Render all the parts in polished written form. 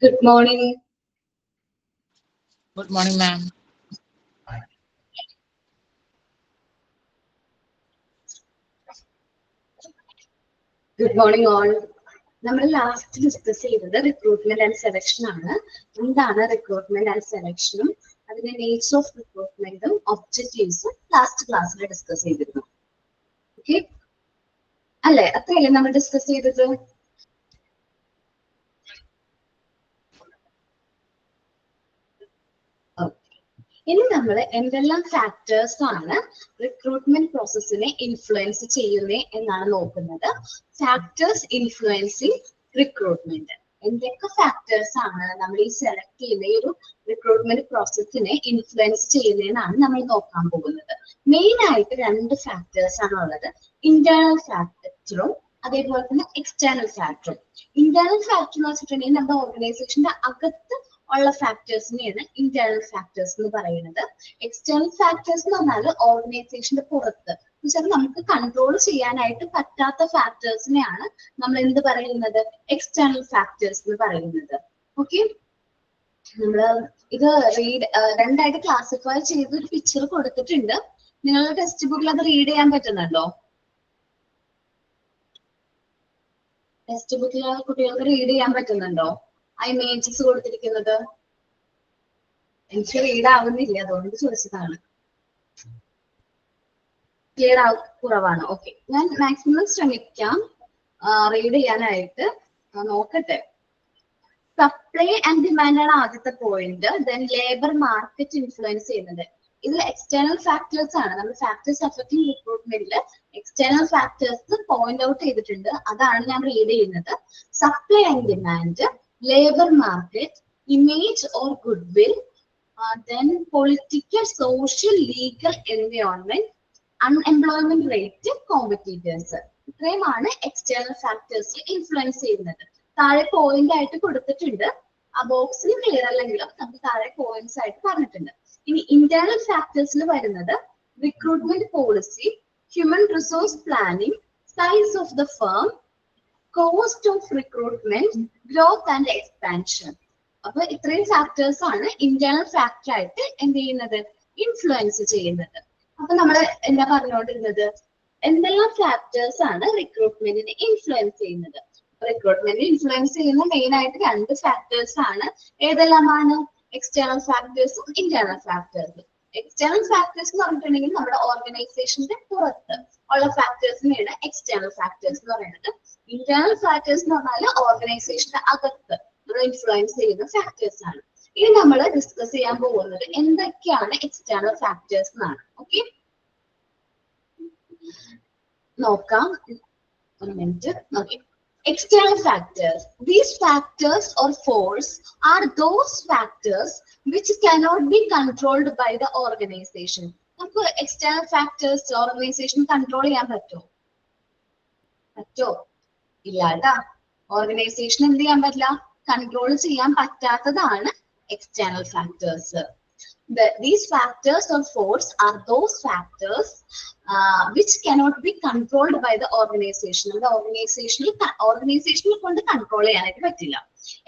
Good morning. Good morning, ma'am. Good morning, all. നമ്മൾ last discuss ചെയ്തത് recruitment and selection ആണ്. എന്താണ് recruitment and സെലക്ഷനും അതിന്റെ നേച്ചർ ഓഫ് റിക്രൂട്ട്മെന്റും ഒബ്ജക്റ്റീവ്സും ലാസ്റ്റ് ക്ലാസ്സിൽ ഡിസ്കസ് ചെയ്തിരുന്നു. ഓക്കെ അല്ലേ? അത്രയല്ലേ നമ്മൾ ഡിസ്കസ് ചെയ്തത്? ഇനി നമ്മൾ എന്തെല്ലാം ഫാക്ടേഴ്സ് ആണ് റിക്രൂട്ട്മെന്റ് പ്രോസസ്സിനെ ഇൻഫ്ലുവൻസ് ചെയ്യുന്നത് എന്നാണ് നോക്കുന്നത്. Factors influencing recruitment. എന്തൊക്കെ ഫാക്ടേഴ്സ് ആണ് നമ്മൾ ഈ സെലക്ട് ചെയ്യുന്ന ഈ ഒരു റിക്രൂട്ട്മെന്റ് പ്രോസസ്സിനെ ഇൻഫ്ലുവൻസ് ചെയ്യുന്നതെന്നാണ് നമ്മൾ നോക്കാൻ പോകുന്നത്. മെയിൻ ആയിട്ട് രണ്ട് ഫാക്ടേഴ്സ് ആണ് ഉള്ളത്. ഇന്റേണൽ ഫാക്ടറും അതേപോലെ തന്നെ എക്സ്റ്റേണൽ ഫാക്ടറും. ഇന്റേണൽ ഫാക്ടർ എന്ന് വെച്ചിട്ടുണ്ടെങ്കിൽ നമ്മുടെ ഓർഗനൈസേഷന്റെ അകത്ത് ഉള്ള ഫാക്ടേഴ്സിനെയാണ് ഇന്റേണൽ ഫാക്ടേഴ്സ് എന്ന് പറയുന്നത്. എക്സ്റ്റേണൽ ഫാക്ടേഴ്സ് എന്ന് പറഞ്ഞാൽ ഓർഗനൈസേഷന്റെ പുറത്ത് എന്നുവെച്ചാൽ നമുക്ക് കൺട്രോൾ ചെയ്യാനായിട്ട് പറ്റാത്ത ഫാക്ടേഴ്സിനെയാണ് നമ്മൾ എന്ത് പറയുന്നത്? എക്സ്റ്റേണൽ ഫാക്ടേഴ്സ് എന്ന് പറയുന്നത്. ഓക്കെ, നമ്മള് ഇത് രണ്ടായിട്ട് ക്ലാസിഫൈ ചെയ്ത് ഒരു പിക്ചർ കൊടുത്തിട്ടുണ്ട്. നിങ്ങളുടെ ടെക്സ്റ്റ് ബുക്കിൽ അത് റീഡ് ചെയ്യാൻ പറ്റുന്നുണ്ടോ? ടെക്സ്റ്റ് ബുക്കിൽ കുട്ടികൾക്ക് റീഡ് ചെയ്യാൻ പറ്റുന്നുണ്ടോ ആ ഇമേജസ് കൊടുത്തിരിക്കുന്നത്? എനിക്ക് റീഡ് ആവുന്നില്ല, അതുകൊണ്ട് ചോദിച്ചതാണ്. ക്ലിയർ കുറവാണ്. ഓക്കെ, ഞാൻ മാക്സിമം ശ്രമിക്കാം റീഡ് ചെയ്യാനായിട്ട്. നോക്കട്ടെ. സപ്ലൈ ആൻഡ് ഡിമാൻഡ് ആണ് ആദ്യത്തെ point. Then labour market influence ചെയ്യുന്നത്. ഇതിൽ എക്സ്റ്റേണൽ ഫാക്ടേഴ്സ് ആണ്. നമ്മൾ ഫാക്ടേഴ്സ് അഫക്റ്റിംഗ് റിക്രൂട്ട്മെന്റിൽ എക്സ്റ്റേണൽ ഫാക്ടേഴ്സ് പോയിന്റ് ഔട്ട് ചെയ്തിട്ടുണ്ട്. അതാണ് ഞാൻ റീഡ് ചെയ്യുന്നത്. Supply and demand, labour market, image or goodwill, then political, social, legal environment, unemployment rate, competitors. ഇത്രയുമാണ് എക്സ്റ്റേണൽ ഫാക്ടേഴ്സ് ഇൻഫ്ലുവൻസ് ചെയ്യുന്നത്. താഴെ പോയിന്റ് ആയിട്ട് കൊടുത്തിട്ടുണ്ട്. ആ ബോക്സിൽ ക്ലിയർ അല്ലെങ്കിലും നമുക്ക് താഴെ പോയിന്റ്സ് ആയിട്ട് പറഞ്ഞിട്ടുണ്ട്. ഇനി ഇന്റേണൽ ഫാക്ടേഴ്സിൽ വരുന്നത് recruitment policy, human resource planning, size of the firm, cost of recruitment, growth and expansion. അപ്പൊ ഇത്രയും ഫാക്ടേഴ്സ് ആണ് ഇന്റേണൽ ഫാക്ടർ ആയിട്ട് എന്ത് ചെയ്യുന്നത്? ഇൻഫ്ലുവൻസ് ചെയ്യുന്നത്. അപ്പൊ നമ്മൾ എന്താ പറഞ്ഞുകൊണ്ടിരുന്നത്? എന്തെല്ലാം ഫാക്ടേഴ്സ് ആണ് റിക്രൂട്ട്മെന്റിനെ ഇൻഫ്ലുവൻസ് ചെയ്യുന്നത്? റിക്രൂട്ട്മെന്റിനെ ഇൻഫ്ലുവൻസ് ചെയ്യുന്ന മെയിൻ ആയിട്ട് രണ്ട് ഫാക്ടേഴ്സ് ആണ്. ഏതെല്ലാമാണ്? എക്സ്റ്റേണൽ ഫാക്ടേഴ്സും ഇന്റേണൽ ഫാക്ടേഴ്സും. എക്സ്റ്റേണൽ ഫാക്ടേഴ്സ് എന്ന് പറഞ്ഞിട്ടുണ്ടെങ്കിൽ നമ്മുടെ ഓർഗനൈസേഷന്റെ പുറത്ത് ഉള്ള ഫാക്ടേഴ്സിനെയാണ് എക്സ്റ്റേണൽ ഫാക്ടേഴ്സ് എന്ന് പറയുന്നത്. ഇന്റേണൽ ഫാക്ടേഴ്സ് എന്ന് പറഞ്ഞാൽ ഓർഗനൈസേഷന്റെ അകത്ത് ഇൻഫ്ലുവൻസ് ചെയ്യുന്ന ഫാക്ടേഴ്സ് ആണ്. ഇനി നമ്മൾ ഡിസ്കസ് ചെയ്യാൻ പോകുന്നത് എന്തൊക്കെയാണ് എക്സ്റ്റേണൽ ഫാക്ടേഴ്സ് എന്നാണ്. ഓക്കെ, നോക്കാം. ഒരു minute. Okay, external factors. These factors or force are those factors which cannot be controlled by the organization. നമുക്ക് external factors organization control ചെയ്യാൻ പറ്റുമോ? ഇല്ല കേട്ടാ. ഓർഗനൈസേഷൻ എന്ത് ചെയ്യാൻ പറ്റില്ല? കൺട്രോൾ ചെയ്യാൻ പറ്റാത്തതാണ് external factors. These factors or force are those factors which cannot be controlled by the organization. The organization കൊണ്ട് കൺട്രോൾ ചെയ്യാനായിട്ട് പറ്റില്ല.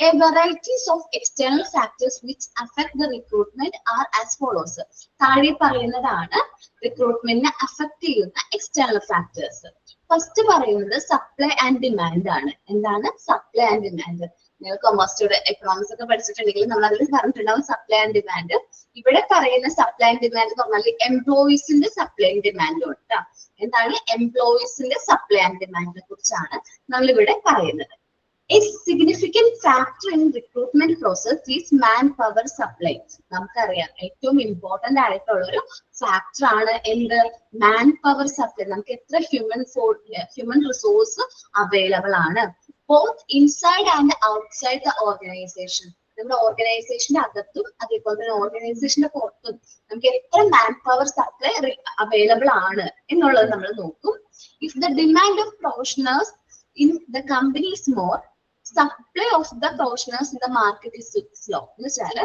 A varieties of external factors which affect the recruitment are as follows. താഴെ പറയുന്നതാണ് റിക്രൂട്ട്മെന്റിനെ affect ചെയ്യുന്ന external factors. First പറയുന്നത് supply and demand ആണ്. എന്താണ് supply and demand? നിങ്ങൾ കൊമേഴ്സിലൂടെ എക്കണോമിക്സ് ഒക്കെ പഠിച്ചിട്ടുണ്ടെങ്കിൽ നമ്മൾ അതിൽ പറഞ്ഞിട്ടുണ്ടാവും സപ്ലൈ ആൻഡ് ഡിമാൻഡ്. ഇവിടെ പറയുന്ന സപ്ലൈ ആൻഡ് ഡിമാൻഡ് എന്ന് പറഞ്ഞാൽ എംപ്ലോയീസിന്റെ സപ്ലൈ ആൻഡ് ഡിമാൻഡ് ഉണ്ട്. എന്താണ് എംപ്ലോയീസിന്റെ സപ്ലൈ ആൻഡ് ഡിമാൻഡിനെ കുറിച്ചാണ് നമ്മൾ ഇവിടെ പറയുന്നത്. A significant factor in recruitment process is manpower supply. നമുക്കറിയാം ഏറ്റവും ഇമ്പോർട്ടന്റ് ആയിട്ടുള്ള ഒരു ഫാക്ടർ ആണ് എന്ത്? Man power supply. നമുക്ക് എത്ര ഹ്യൂമൻ റിസോഴ്സ് അവൈലബിൾ ആണ്, both inside and outside the organisation. നമ്മുടെ ഓർഗനൈസേഷന്റെ അകത്തും അതേപോലെ തന്നെ ഓർഗനൈസേഷന്റെ പുറത്തും നമുക്ക് എത്ര മാൻ പവർ സപ്ലൈ അവൈലബിൾ ആണ് എന്നുള്ളത് നമ്മൾ നോക്കും. If the demand of professionals in the company is more, supply of the professionals in the market is slow. എന്ന് വെച്ചാൽ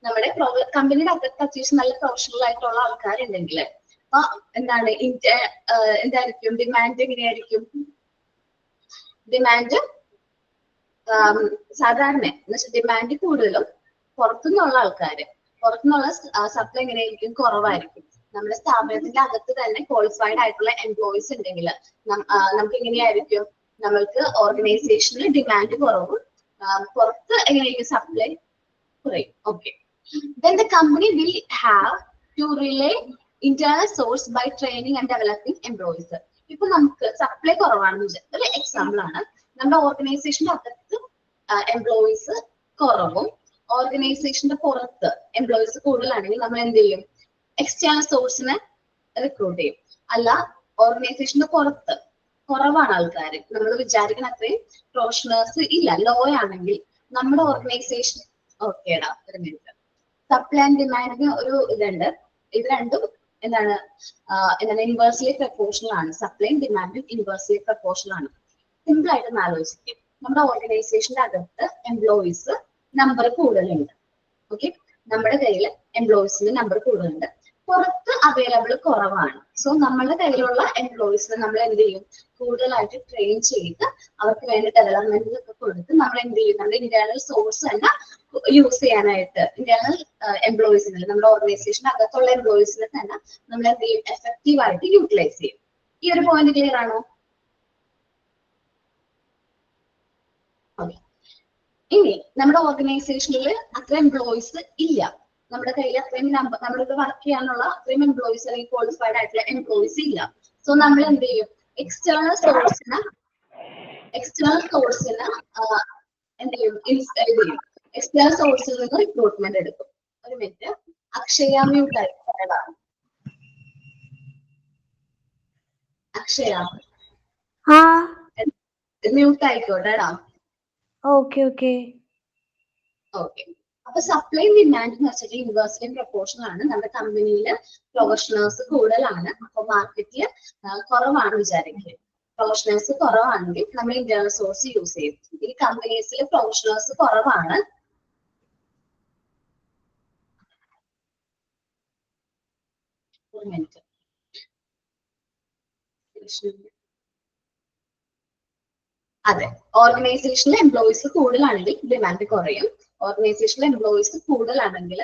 നമ്മുടെ കമ്പനിയുടെ അകത്ത് അത്യാവശ്യം നല്ല പ്രൊഫഷണൽ ആയിട്ടുള്ള ആൾക്കാരുണ്ടെങ്കിൽ അപ്പൊ എന്താണ് എന്തായിരിക്കും ഡിമാൻഡ്? എങ്ങനെയായിരിക്കും ഡിമാൻഡ്? സാധാരണ എന്ന് വെച്ചാൽ ഡിമാൻഡ് കൂടുതലും പുറത്തുനിന്നുള്ള ആൾക്കാര്, പുറത്തുനിന്നുള്ള സപ്ലൈ എങ്ങനെയായിരിക്കും, കുറവായിരിക്കും. നമ്മുടെ സ്ഥാപനത്തിന്റെ അകത്ത് തന്നെ ക്വാളിഫൈഡ് ആയിട്ടുള്ള എംപ്ലോയീസ് ഉണ്ടെങ്കിൽ നമുക്ക് എങ്ങനെയായിരിക്കും, നമ്മൾക്ക് ഓർഗനൈസേഷനിൽ ഡിമാൻഡ് കുറവും പുറത്ത് എങ്ങനെയായിരിക്കും സപ്ലൈ കുറയും. Okay, then the company will have to relay internal source by training and developing employees. ഇപ്പൊ നമുക്ക് സപ്ലൈ കുറവാണെന്ന് വെച്ചാൽ ഒരു എക്സാമ്പിൾ ആണ്, നമ്മുടെ ഓർഗനൈസേഷന്റെ അകത്ത് എംപ്ലോയീസ് കുറവും ഓർഗനൈസേഷന്റെ പുറത്ത് എംപ്ലോയീസ് കൂടുതലാണെങ്കിൽ നമ്മൾ എന്ത് ചെയ്യും, എക്സ്റ്റേണൽ സോഴ്സിനെ റിക്രൂട്ട് ചെയ്യും. അല്ല ഓർഗനൈസേഷന്റെ പുറത്ത് കുറവാണ് ആൾക്കാർ, നമ്മൾ വിചാരിക്കുന്ന അത്രയും പ്രൊഫഷണൽസ് ഇല്ല, ലോ ആണെങ്കിൽ നമ്മുടെ ഓർഗനൈസേഷൻ ഓക്കേടാ ഒരു മിനിറ്റ്, സപ്ലൈ ആൻഡ് ഡിമാൻഡിന് ഒരു ഇതുണ്ട്, ഇത് രണ്ടും എന്താണ് ഇൻവേഴ്സ്ലി പ്രപ്പോർഷണൽ ആണ്. സപ്ലൈയും ഡിമാൻഡും ഇൻവേഴ്സ്ലി പ്രപ്പോർഷണൽ ആണ്. സിമ്പിൾ ആയിട്ട് ആലോചിക്കും, നമ്മുടെ ഓർഗനൈസേഷന്റെ അകത്ത് എംപ്ലോയീസ് നമ്പർ കൂടുതലുണ്ട്. ഓക്കെ, നമ്മുടെ കയ്യിൽ എംപ്ലോയീസിന്റെ നമ്പർ കൂടുതലുണ്ട്, പുറത്ത് അവൈലബിൾ കുറവാണ്. സോ നമ്മുടെ കയ്യിലുള്ള എംപ്ലോയീസിനെ നമ്മൾ എന്ത് ചെയ്യും, കൂടുതലായിട്ട് ട്രെയിൻ ചെയ്ത് അവർക്ക് വേണ്ട ഡെവലപ്മെന്റ് ഒക്കെ കൊടുത്ത് നമ്മൾ എന്ത് ചെയ്യും, നമ്മുടെ ഇന്റേണൽ സോഴ്സ് തന്നെ യൂസ് ചെയ്യാനായിട്ട് ഇന്റേണൽ എംപ്ലോയീസിനെ, നമ്മുടെ ഓർഗനൈസേഷൻ അകത്തുള്ള എംപ്ലോയീസിനെ തന്നെ നമ്മൾ എന്ത് ചെയ്യും, എഫക്റ്റീവ് ആയിട്ട് യൂട്ടിലൈസ് ചെയ്യും. ഈ ഒരു പോയിന്റ് ക്ലിയർ ആണോ? ഇനി നമ്മുടെ ഓർഗനൈസേഷനിൽ അത്ര എംപ്ലോയീസ് ഇല്ല, നമ്മുടെ കയ്യിൽ അത്രയും നമ്മളിത് വർക്ക് ചെയ്യാനുള്ള അത്രയും എംപ്ലോയീസ് അല്ലെങ്കിൽ ക്വാളിഫൈഡ് ആയിട്ടുള്ള എംപ്ലോയീസ് ഇല്ല. സോ നമ്മൾ എന്ത് ചെയ്യും, എക്സ്റ്റേണൽ സോഴ്സിന് എന്ത് ചെയ്യും, എക്സ്റ്റേണൽ സോഴ്സിൽ നിന്ന് റിക്രൂട്ട്മെന്റ് എടുക്കും. ഒരു മിനിറ്റ്, അക്ഷയ മ്യൂട്ട് ആയിക്കോട്ടെ, അക്ഷയ മ്യൂട്ട് ആയിക്കോട്ടെടാ. ഓക്കെ ഓക്കെ ഓക്കെ, അപ്പൊ സപ്ലൈ ഡിമാൻഡ് എന്ന് വെച്ചിട്ട് ഇൻവേഴ്സ്ലി പ്രൊപ്പോർഷണൽ ആണ്. നമ്മുടെ കമ്പനിയിൽ പ്രൊഫഷണൽസ് കൂടുതലാണ്, അപ്പൊ മാർക്കറ്റിൽ കുറവാണ് വിചാരിക്കുക. പ്രൊഫഷണൽസ് കുറവാണെങ്കിൽ നമ്മൾ ഇന്റേണൽ സോഴ്സ് യൂസ് ചെയ്യും. ഈ കമ്പനീസിൽ പ്രൊഫഷണൽസ് കുറവാണ്, ഒരു മിനിറ്റ്, അതെ, ഓർഗനൈസേഷനിൽ എംപ്ലോയീസ് കൂടുതലാണെങ്കിൽ ഡിമാൻഡ് കുറയും. ഓർഗനൈസേഷനിൽ എംപ്ലോയീസ് കൂടുതലാണെങ്കിൽ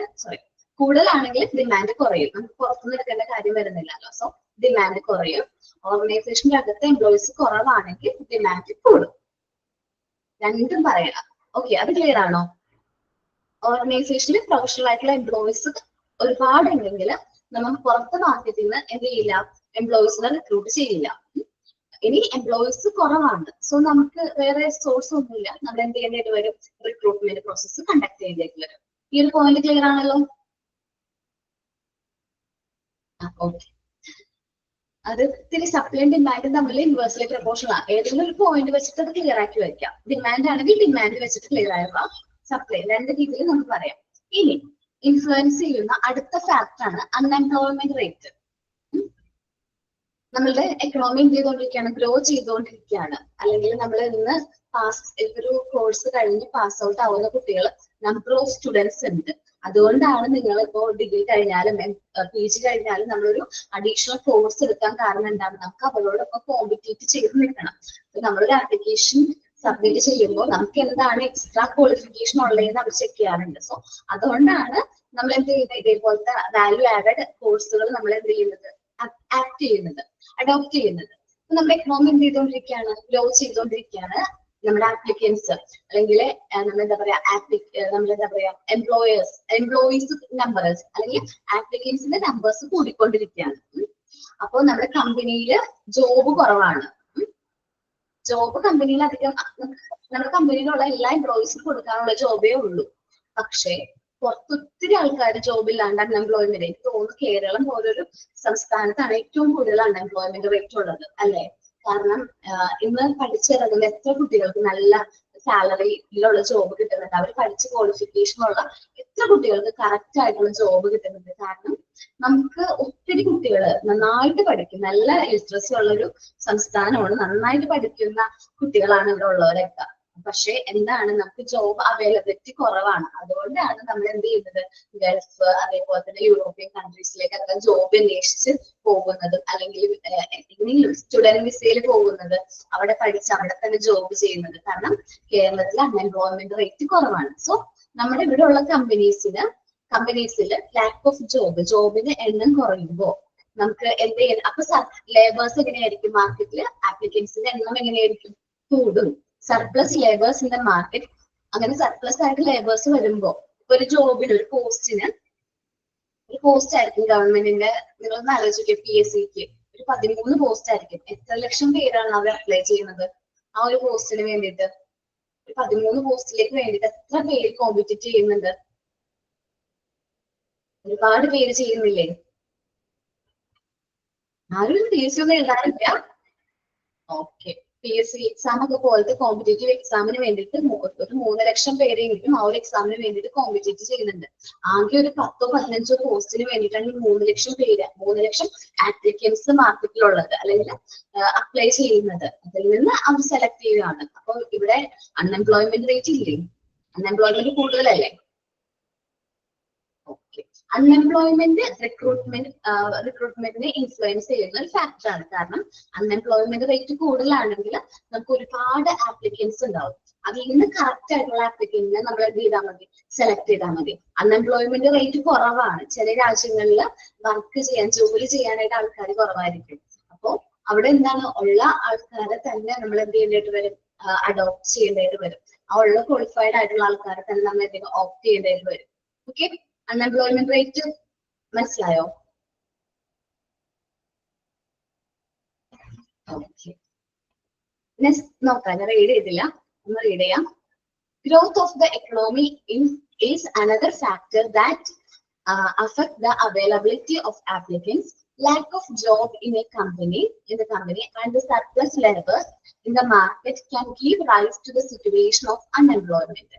ഡിമാൻഡ് കുറയും. നമുക്ക് പുറത്തുനിന്ന് എടുക്കേണ്ട കാര്യം വരുന്നില്ലല്ലോ. സോ ഡിമാൻഡ് കുറയും. ഓർഗനൈസേഷന്റെ അകത്ത് എംപ്ലോയീസ് കുറവാണെങ്കിൽ ഡിമാൻഡ് കൂടും. രണ്ടും പറയണം. ഓക്കെ, അത് ക്ലിയർ ആണോ? ഓർഗനൈസേഷനിൽ പ്രൊഫഷണൽ ആയിട്ടുള്ള എംപ്ലോയീസ് ഒരുപാട് ഉണ്ടെങ്കിൽ നമ്മൾ പുറത്തെ മാർക്കറ്റിൽ നിന്ന് എന്ത് ചെയ്യില്ല, എംപ്ലോയീസിനെ റിക്രൂട്ട് ചെയ്യില്ല. ഇനി എംപ്ലോയീസ് കുറവാണ്, സോ നമുക്ക് വേറെ സോഴ്സ് ഒന്നുമില്ല, നമ്മൾ എന്ത് ചെയ്യേണ്ടി വരും, റിക്രൂട്ട്മെന്റ് പ്രോസസ് കണ്ടക്ട് ചെയ്യേണ്ടി വരും. ഈ ഒരു പോയിന്റ് ക്ലിയർ ആണല്ലോ? ഓക്കെ, അത് ഇത്തിരി സപ്ലൈ ഡിമാൻഡ് തമ്മിൽ ഇൻവേഴ്സ്ലി പ്രൊപ്പോർഷണൽ ആണ്. ഏതെങ്കിലും ഒരു പോയിന്റ് വെച്ചിട്ട് അത് ക്ലിയർ ആക്കി വയ്ക്കാം. ഡിമാൻഡ് ആണെങ്കിൽ ഡിമാൻഡ് വെച്ചിട്ട് ക്ലിയർ ആക്കുക, സപ്ലൈ രണ്ട് രീതിയിൽ നമുക്ക് പറയാം. ഇനി ഇൻഫ്ലുവൻസ് ചെയ്യുന്ന അടുത്ത ഫാക്ടർ ആണ് അൺഎംപ്ലോയ്മെന്റ് റേറ്റ്. നമ്മളുടെ എക്കണോമി എന്ത് ചെയ്തുകൊണ്ടിരിക്കുകയാണ്, ഗ്രോ ചെയ്തുകൊണ്ടിരിക്കുകയാണ്. അല്ലെങ്കിൽ നമ്മൾ ഇന്ന് ഒരു കോഴ്സ് കഴിഞ്ഞ് പാസ് ഔട്ട് ആവുന്ന കുട്ടികൾ നമ്പർ ഓഫ് സ്റ്റുഡൻസ് ഉണ്ട്. അതുകൊണ്ടാണ് നിങ്ങൾ ഇപ്പോൾ ഡിഗ്രി കഴിഞ്ഞാലും PG കഴിഞ്ഞാലും നമ്മളൊരു അഡീഷണൽ കോഴ്സ് എടുക്കാൻ കാരണം എന്താണ്, നമുക്ക് അവരോടൊപ്പം കോമ്പറ്റീറ്റ് ചെയ്ത് നിൽക്കണം. നമ്മളൊരു ആപ്ലിക്കേഷൻ സബ്മിറ്റ് ചെയ്യുമ്പോൾ നമുക്ക് എന്താണ് എക്സ്ട്രാ ക്വാളിഫിക്കേഷൻ ഉള്ളതെന്ന് അവർ ചെക്ക് ചെയ്യാറുണ്ട്. സോ അതുകൊണ്ടാണ് നമ്മൾ എന്ത് ചെയ്യുന്നത്, ഇതേപോലത്തെ വാല്യൂ ആഡഡ് കോഴ്സുകൾ നമ്മൾ എന്ത് ചെയ്യുന്നത്, അഡോപ്റ്റ് ചെയ്യുന്നത്. നമ്മുടെ എക്കണോമി എന്ത് ചെയ്തുകൊണ്ടിരിക്കുകയാണ്, ഗ്രോ ചെയ്തുകൊണ്ടിരിക്കുകയാണ്. നമ്മുടെ ആപ്ലിക്കൻസ് അല്ലെങ്കിൽ നമ്മളെന്താ പറയാ എംപ്ലോയീസ് നമ്പേഴ്സ് അല്ലെങ്കിൽ ആപ്ലിക്കൻസിന്റെ നമ്പേഴ്സ് കൂടിക്കൊണ്ടിരിക്കുകയാണ്. അപ്പോൾ നമ്മുടെ കമ്പനിയിൽ ജോബ് കുറവാണ്. ജോബ് കമ്പനിയിൽ അധികം നമ്മുടെ കമ്പനിയിലുള്ള എല്ലാ എംപ്ലോയീസിനും കൊടുക്കാനുള്ള ജോബേ ഉള്ളൂ. പക്ഷേ പുറത്ത് ഒത്തിരി ആൾക്കാർ ജോബ് ഇല്ലാണ്ട് അൺഎംപ്ലോയ്മെന്റ്, എനിക്ക് തോന്നുന്നു കേരളം പോലൊരു സംസ്ഥാനത്താണ് ഏറ്റവും കൂടുതൽ അൺഎംപ്ലോയ്മെന്റ് റേറ്റ് ഉള്ളത്, അല്ലെ? കാരണം ഇന്ന് പഠിച്ചിറങ്ങുന്ന എത്ര കുട്ടികൾക്ക് നല്ല സാലറിയിലുള്ള ജോബ് കിട്ടുന്നുണ്ട്, അവർ പഠിച്ച ക്വാളിഫിക്കേഷൻ ഉള്ള എത്ര കുട്ടികൾക്ക് കറക്റ്റ് ആയിട്ടുള്ള ജോബ് കിട്ടുന്നുണ്ട്. കാരണം നമുക്ക് ഒത്തിരി കുട്ടികൾ നന്നായിട്ട് പഠിക്കും, നല്ല ലിറ്ററസി ഉള്ളൊരു സംസ്ഥാനമാണ്, നന്നായിട്ട് പഠിക്കുന്ന കുട്ടികളാണ് ഇവിടെ ഉള്ളവരൊക്കെ. പക്ഷെ എന്താണ്, നമുക്ക് ജോബ് അവൈലബിലിറ്റി കുറവാണ്. അതുകൊണ്ടാണ് നമ്മൾ എന്ത് ചെയ്യുന്നത്, ഗൾഫ് അതേപോലെ തന്നെ യൂറോപ്യൻ കൺട്രീസിലേക്കൊക്കെ ജോബ് അന്വേഷിച്ച് പോകുന്നതും അല്ലെങ്കിൽ എന്തെങ്കിലും സ്റ്റുഡന്റ് വിസയിൽ പോകുന്നത്, അവിടെ പഠിച്ച് അവിടെ തന്നെ ജോബ് ചെയ്യുന്നത്. കാരണം കേരളത്തിൽ അൺഎംപ്ലോയ്മെന്റ് റേറ്റ് കുറവാണ്. സോ നമ്മുടെ ഇവിടെ ഉള്ള കമ്പനീസിൽ ലാക്ക് ഓഫ് ജോബിന്റെ എണ്ണം കുറയുമ്പോൾ നമുക്ക് എന്ത് ചെയ്യാൻ, അപ്പൊ ലേബേഴ്സ് എങ്ങനെയായിരിക്കും മാർക്കറ്റിൽ, ആപ്ലിക്കൻസിന്റെ എണ്ണം എങ്ങനെയായിരിക്കും, കൂടും. Surplus labours in the market. അങ്ങനെ സർപ്ലസ് ആയിട്ട് ലേബേഴ്സ് വരുമ്പോ ഒരു ജോബിന്, ഒരു പോസ്റ്റ് ആയിരിക്കും ഗവൺമെന്റിന്റെ, നിങ്ങളൊന്ന് ആലോചിക്കുക, PSCക്ക് ഒരു 13 പോസ്റ്റ് ആയിരിക്കും. എത്ര ലക്ഷം പേരാണ് അവർ അപ്ലൈ ചെയ്യുന്നത് ആ ഒരു പോസ്റ്റിന് വേണ്ടിയിട്ട്? ഒരു 13 പോസ്റ്റിലേക്ക് വേണ്ടിയിട്ട് എത്ര പേര് കോമ്പീറ്റ് ചെയ്യുന്നുണ്ട്? ഒരുപാട് പേര് ചെയ്യുന്നില്ലേ? ആരും PSC ഒന്നും എഴുതാറില്ല. ഓക്കെ, PSC എക്സാം ഒക്കെ പോലത്തെ കോമ്പറ്റേറ്റീവ് എക്സാമിന് വേണ്ടിയിട്ട് ഒരു 3 ലക്ഷം പേരെങ്കിലും ആ ഒരു എക്സാമിന് വേണ്ടിയിട്ട് കോമ്പറ്റേറ്റ് ചെയ്യുന്നുണ്ട്. ആകെ ഒരു 10-15 പോസ്റ്റിന് വേണ്ടിയിട്ടാണ് 3 ലക്ഷം പേര്, 3 ലക്ഷം ആപ്ലിക്കൻസ് മാർക്കറ്റിലുള്ളത്, അല്ലെങ്കിൽ അപ്ലൈ ചെയ്യുന്നത്. അതിൽ നിന്ന് അവർ സെലക്ട് ചെയ്യുകയാണ്. അപ്പൊ ഇവിടെ അൺഎംപ്ലോയ്മെന്റ് റേറ്റ് ഇല്ലേ? അൺഎംപ്ലോയ്മെന്റ് കൂടുതലല്ലേ? ഓക്കെ, അൺഎംപ്ലോയ്മെന്റ് റിക്രൂട്ട്മെന്റിനെ ഇൻഫ്ലുവൻസ് ചെയ്യുന്ന ഒരു ഫാക്ടറാണ്. കാരണം അൺഎംപ്ലോയ്മെന്റ് റേറ്റ് കൂടുതലാണെങ്കിൽ നമുക്ക് ഒരുപാട് ആപ്ലിക്കൻസ് ഉണ്ടാവും. അതിൽ നിന്ന് കറക്റ്റ് ആയിട്ടുള്ള ആപ്ലിക്കന്റിനെ നമ്മൾ എന്ത് ചെയ്താൽ മതി, സെലക്ട് ചെയ്താൽ മതി. അൺഎംപ്ലോയ്മെന്റ് റേറ്റ് കുറവാണ്. ചില രാജ്യങ്ങളിൽ ജോലി ചെയ്യാനായിട്ട് ആൾക്കാർ കുറവായിരിക്കും. അപ്പോൾ അവിടെ എന്താണ്, ഉള്ള ആൾക്കാരെ തന്നെ നമ്മൾ എന്ത് ചെയ്യേണ്ടതായിട്ട് വരും, അഡോപ്റ്റ് ചെയ്യേണ്ടതായിട്ട് വരും. ആ ഉള്ള ക്വാളിഫൈഡ് ആയിട്ടുള്ള ആൾക്കാരെ തന്നെ നമ്മൾ എന്തെങ്കിലും ഓപ്റ്റ് ചെയ്യേണ്ടതായിട്ട് വരും. ഓക്കെ, അൺഎംപ്ലോയ്മെന്റ് റേറ്റ് മനസ്സിലായോ? ഓക്കെ, നെക്സ്റ്റ് നോക്കാം. ഞാൻ റീഡ് ചെയ്തില്ല, ഒന്ന് റീഡ് ചെയ്യാം. Growth of the economy is another factor that affect the availability of applicants. Lack of job in the company and the surplus labor in the market can give rise to the situation of unemployment.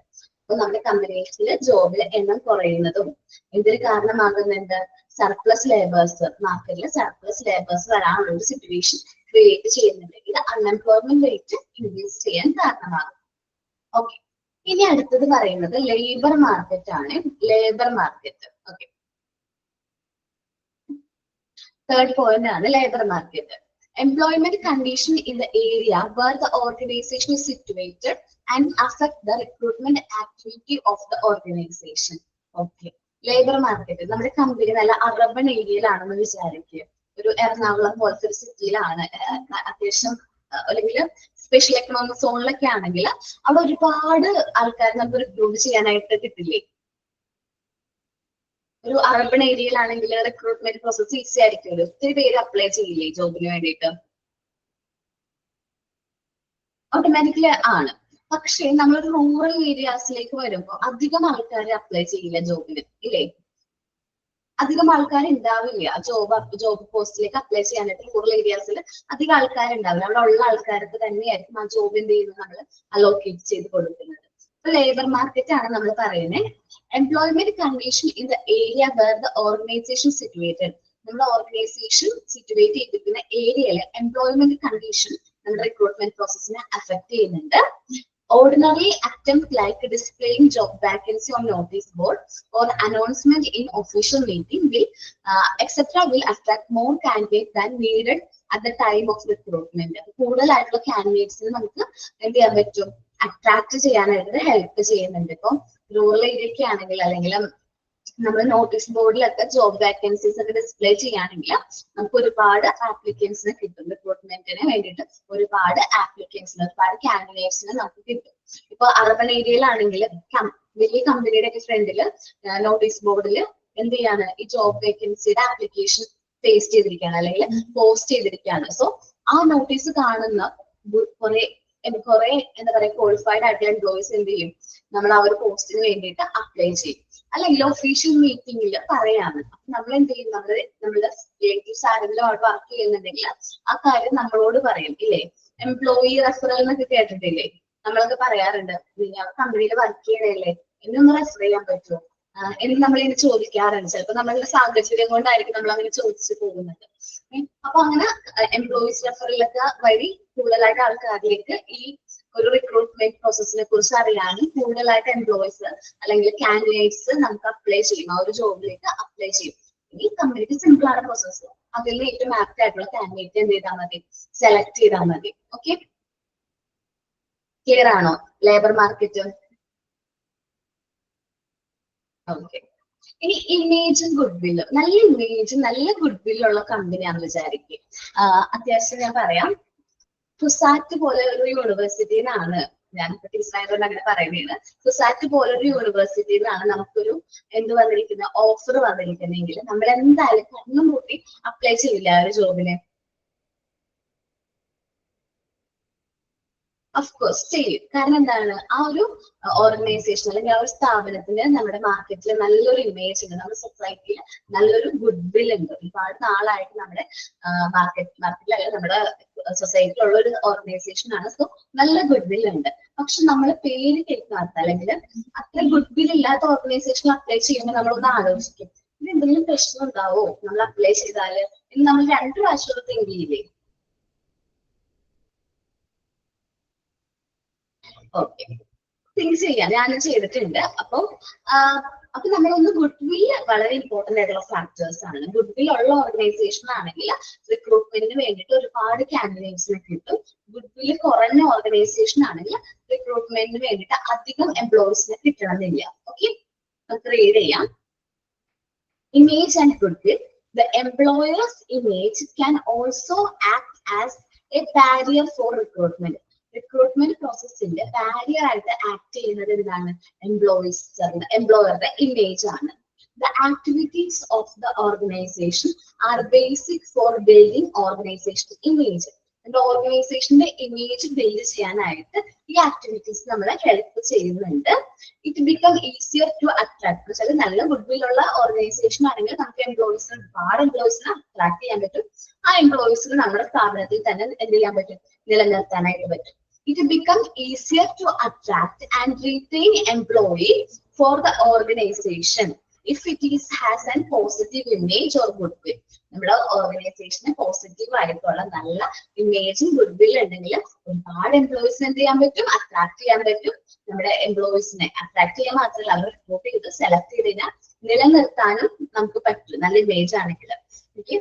അപ്പൊ നമ്മുടെ കമ്പനീസിൽ ജോബിൽ എണ്ണം കുറയുന്നതും എന്തിന് കാരണമാകുന്നുണ്ട്? Surplus labours, മാർക്കറ്റിൽ surplus labours വരാനുള്ള ഒരു situation create ചെയ്യുന്നുണ്ട്. ഇത് അൺഎംപ്ലോയ്മെന്റ് റേറ്റ് ഇൻക്രീസ് ചെയ്യാൻ കാരണമാകും. ഓക്കെ, ഇനി അടുത്തത് പറയുന്നത് ലേബർ മാർക്കറ്റ് ആണ്. Labour market. Okay, third point ആണ് labour market. Employment condition in the area where the organization is situated and affect the recruitment activity of the organization. Okay, labour market നമ്മുടെ company നല്ല urban ഏരിയയിലാണെന്ന് വിചാരിക്കുക. ഒരു എറണാകുളം പോലത്തെ ഒരു സിറ്റിയിലാണ്, അത്യാവശ്യം അല്ലെങ്കിൽ സ്പെഷ്യൽ എക്കണോമിക് സോണിലൊക്കെ ആണെങ്കിൽ അവിടെ ഒരുപാട് ആൾക്കാർ നമുക്ക് റിക്രൂട്ട് ചെയ്യാനായിട്ട് കിട്ടില്ലേ? ഒരു അർബൻ ഏരിയയിലാണെങ്കിൽ റിക്രൂട്ട്മെന്റ് പ്രോസസ് ഈസി ആയിരിക്കുമല്ലോ. ഒത്തിരി പേര് അപ്ലൈ ചെയ്യില്ലേ ജോബിന് വേണ്ടിയിട്ട്? ഓട്ടോമാറ്റിക്കലി ആണ്. പക്ഷെ നമ്മളൊരു റൂറൽ ഏരിയാസിലേക്ക് വരുമ്പോൾ അധികം ആൾക്കാർ അപ്ലൈ ചെയ്യില്ല ജോബിന്, ഇല്ലേ? അധികം ആൾക്കാർ ഉണ്ടാവില്ല ജോബ് പോസ്റ്റിലേക്ക് അപ്ലൈ ചെയ്യാനായിട്ട്. റൂറൽ ഏരിയാസിൽ അധികം ആൾക്കാരുണ്ടാവില്ല. അവിടെ ഉള്ള ആൾക്കാർക്ക് തന്നെയായിരിക്കും ആ ജോബ് എന്ത് ചെയ്യുന്നത്, നമ്മൾ അലോക്കേറ്റ് ചെയ്ത് കൊടുക്കുന്നത്. ഇപ്പൊ ലേബർ മാർക്കറ്റ് ആണ് നമ്മൾ പറയുന്നത്. Employment condition in the area where the organisation situated. നമ്മുടെ ഓർഗനൈസേഷൻ സിറ്റുവേറ്റ് ചെയ്തിരിക്കുന്ന ഏരിയയിലെ എംപ്ലോയ്മെന്റ് കണ്ടീഷൻ നമ്മുടെ റിക്രൂട്ട്മെന്റ് പ്രോസസ്സിനെ അഫക്ട് ചെയ്യുന്നുണ്ട്. Ordinary attempt like displaying job vacancy on notice board or announcement in official meeting will etc. will attract more candidates than needed at the time of recruitment. കൂടുതലായിട്ടുള്ള കാൻഡിഡേറ്റ്സിന് നമുക്ക് എന്ത് ചെയ്യാൻ പറ്റും, attract ചെയ്യാനായിട്ട് help ചെയ്യുന്നുണ്ട്. ഇപ്പം റൂറൽ ഏരിയയൊക്കെ ആണെങ്കിൽ, അല്ലെങ്കിൽ നമ്മൾ നോട്ടീസ് ബോർഡിലൊക്കെ ജോബ് വേക്കൻസീസ് ഒക്കെ ഡിസ്പ്ലേ ചെയ്യുകയാണെങ്കിൽ നമുക്ക് ഒരുപാട് ആപ്ലിക്കൻസിന് കിട്ടും. റിക്രൂട്ട്മെന്റിന് വേണ്ടിയിട്ട് ഒരുപാട് കാൻഡിഡേറ്റ്സിന് നമുക്ക് കിട്ടും. ഇപ്പൊ അർബൻ ഏരിയയിലാണെങ്കിൽ വലിയ കമ്പനിയുടെ ഒക്കെ ഫ്രണ്ടില് നോട്ടീസ് ബോർഡിൽ എന്ത് ചെയ്യാണ്, ഈ ജോബ് വേക്കൻസിയുടെ ആപ്ലിക്കേഷൻ പേസ്റ്റ് ചെയ്തിരിക്കുകയാണ് അല്ലെങ്കിൽ പോസ്റ്റ് ചെയ്തിരിക്കുകയാണ്. സോ ആ നോട്ടീസ് കാണുന്ന കുറെ എന്താ പറയുക, ക്വാളിഫൈഡ് ആയിട്ടുള്ള എംപ്ലോയീസ് എന്ത് ചെയ്യും, നമ്മൾ ആ ഒരു പോസ്റ്റിന് വേണ്ടിയിട്ട് അപ്ലൈ ചെയ്യും. അല്ലെങ്കിൽ ഒഫീഷ്യൽ മീറ്റിംഗിൽ പറയാണ്. നമ്മൾ എന്ത് ചെയ്യും, നമ്മുടെ റിലേറ്റീവ്സ് ആരെങ്കിലും അവിടെ വർക്ക് ചെയ്യുന്നുണ്ടെങ്കിൽ ആ കാര്യം നമ്മളോട് പറയും, ഇല്ലേ? എംപ്ലോയി റെഫറൽ എന്നൊക്കെ കേട്ടിട്ടില്ലേ? നമ്മളൊക്കെ പറയാറുണ്ട്, നിങ്ങൾ കമ്പനിയിൽ വർക്ക് ചെയ്യണല്ലേ, എന്നൊന്ന് റെഫർ ചെയ്യാൻ പറ്റുമോ എനിക്ക് നമ്മളിങ്ങനെ ചോദിക്കാറുണ്ട്. ചിലപ്പോൾ നമ്മളുടെ സാഹചര്യം കൊണ്ടായിരിക്കും നമ്മൾ അങ്ങനെ ചോദിച്ചു പോകുന്നത്. അപ്പൊ അങ്ങനെ എംപ്ലോയീസ് റെഫറലൊക്കെ വഴി കൂടുതലായിട്ട് ആൾക്കാരിലേക്ക് ഈ ഒരു റിക്രൂട്ട്മെന്റ് പ്രോസസ്സിനെ കുറിച്ച് അറിയാനും കൂടുതലായിട്ട് എംപ്ലോയീസ് അല്ലെങ്കിൽ കാൻഡിഡേറ്റ്സ് നമുക്ക് അപ്ലൈ ചെയ്യും, ആ ഒരു ജോബിലേക്ക് അപ്ലൈ ചെയ്യും. ഈ കമ്പനിക്ക് സിമ്പിൾ ആണ് പ്രോസസ്സ്. അതിൽ ഏറ്റവും ആപ്റ്റ് ആയിട്ടുള്ള കാൻഡിഡേറ്റ് എന്ത് ചെയ്താൽ മതി, സെലക്ട് ചെയ്താൽ മതി. ഓക്കെ, ക്ലിയർ ആണോ? Labour market. ഓക്കെ, ഇനി ഇമേജും ഗുഡ് വില്ലും. നല്ല ഇമേജ് നല്ല ഗുഡ് വില്ലുള്ള കമ്പനിയാണെന്ന് വിചാരിക്കും. അത്യാവശ്യം ഞാൻ പറയാം, കുസാറ്റ് പോലെ ഒരു യൂണിവേഴ്സിറ്റിയിൽ നിന്നാണ്, ഞാനിപ്പോ ടീച്ചറായതുകൊണ്ട് അങ്ങനെ പറയുന്നതാണ്, കുസാറ്റ് പോലെ ഒരു യൂണിവേഴ്സിറ്റിയിൽ നിന്നാണ് നമുക്കൊരു എന്ത് വന്നിരിക്കുന്ന ഓഫർ വന്നിരിക്കുന്നെങ്കിൽ നമ്മൾ എന്തായാലും കണ്ണും കൂട്ടി അപ്ലൈ ചെയ്യില്ല ആ ഒരു ജോബിന്. അഫ്കോഴ്സ് ചെയ്യും. കാരണം എന്താണ്, ആ ഒരു ഓർഗനൈസേഷൻ അല്ലെങ്കിൽ ആ ഒരു സ്ഥാപനത്തിന് നമ്മുടെ മാർക്കറ്റിൽ നല്ലൊരു ഇമേജ് ഉണ്ട്, നമ്മുടെ സൊസൈറ്റിയിൽ നല്ലൊരു ഗുഡ് വിൽ ഉണ്ട്. ഒരുപാട് നാളായിട്ട് നമ്മുടെ മാർക്കറ്റിൽ അല്ലെങ്കിൽ നമ്മുടെ സൊസൈറ്റിയിലുള്ള ഒരു ഓർഗനൈസേഷൻ ആണ്. സോ നല്ല ഗുഡ് വിൽ ഉണ്ട്. പക്ഷെ നമ്മൾ പേര് കേൾക്കാത്ത അല്ലെങ്കിൽ അത്ര ഗുഡ് വിൽ ഇല്ലാത്ത ഓർഗനൈസേഷൻ അപ്ലൈ ചെയ്യുമ്പോൾ നമ്മളൊന്ന് ആലോചിക്കും, ഇത് എന്തെങ്കിലും പ്രശ്നം ഉണ്ടാവോ നമ്മൾ അപ്ലൈ ചെയ്താല് എന്ന് നമ്മൾ 2 പ്രാവശ്യം തിങ്ക് ചെയ്യില്ലേ? ഓക്കെ, തിങ്ക് ചെയ്യാം, ഞാൻ ചെയ്തിട്ടുണ്ട്. അപ്പൊ നമ്മളൊന്ന് ഗുഡ് വിൽ വളരെ ഇമ്പോർട്ടന്റ് ആയിട്ടുള്ള ഫാക്ടേഴ്സ് ആണ്. ഗുഡ് വിൽ ഉള്ള ഓർഗനൈസേഷൻ ആണെങ്കിൽ റിക്രൂട്ട്മെന്റിന് വേണ്ടിയിട്ട് ഒരുപാട് കാൻഡിഡേറ്റ്സിനെ കിട്ടും. ഗുഡ് വിൽ കുറഞ്ഞ ഓർഗനൈസേഷൻ ആണെങ്കിൽ റിക്രൂട്ട്മെന്റിന് വേണ്ടിയിട്ട് അധികം എംപ്ലോയീസിനെ കിട്ടണമെന്നില്ല. ഓക്കെ, നമുക്ക് റീഡ് ചെയ്യാം. Image and goodwill. The employer's image can also act as a barrier for recruitment. Recruitment പ്രോസസ്സിന്റെ ബാരിയർ ആയിട്ട് ആക്ട് ചെയ്യുന്നത് എന്താണ്? എംപ്ലോയറുടെ ഇമേജ് ആണ്. The activities of the organization are basic for building organization image. ഓർഗനൈസേഷന്റെ image build ചെയ്യാനായിട്ട് ഈ activities നമ്മളെ ഹെൽപ്പ് ചെയ്യുന്നുണ്ട്. It become easier to attract. വെച്ചാൽ നല്ല ഗുഡ് വിൽ ഉള്ള ഓർഗനൈസേഷൻ ആണെങ്കിൽ നമുക്ക് എംപ്ലോയീസിന് ഒരുപാട് എംപ്ലോയീസിനെ അട്രാക്ട് ചെയ്യാൻ പറ്റും. ആ എംപ്ലോയീസിന് നമ്മുടെ സ്ഥാപനത്തിൽ തന്നെ എന്ത് ചെയ്യാൻ പറ്റും, നിലനിർത്താനായിട്ട് പറ്റും. It becomes easier to attract and retain employee for the organization if it has a positive image or goodwill. നമ്മുടെ ഓർഗനൈസേഷന് പോസിറ്റീവ് ആയിട്ടുള്ള നല്ല ഇമേജും ഗുഡ് വിൽ ഉണ്ടെങ്കിൽ ഒരുപാട് എംപ്ലോയീസിനെ എന്ത് ചെയ്യാൻ പറ്റും, അട്രാക്ട് ചെയ്യാൻ പറ്റും. നമ്മുടെ എംപ്ലോയീസിനെ അട്രാക്ട് ചെയ്യാൻ മാത്രമല്ല, അവർ റിക്രൂട്ട് ചെയ്ത് സെലക്ട് ചെയ്ത് കഴിഞ്ഞാൽ നിലനിർത്താനും നമുക്ക് പറ്റും നല്ല ഇമേജ് ആണെങ്കിൽ. Okay,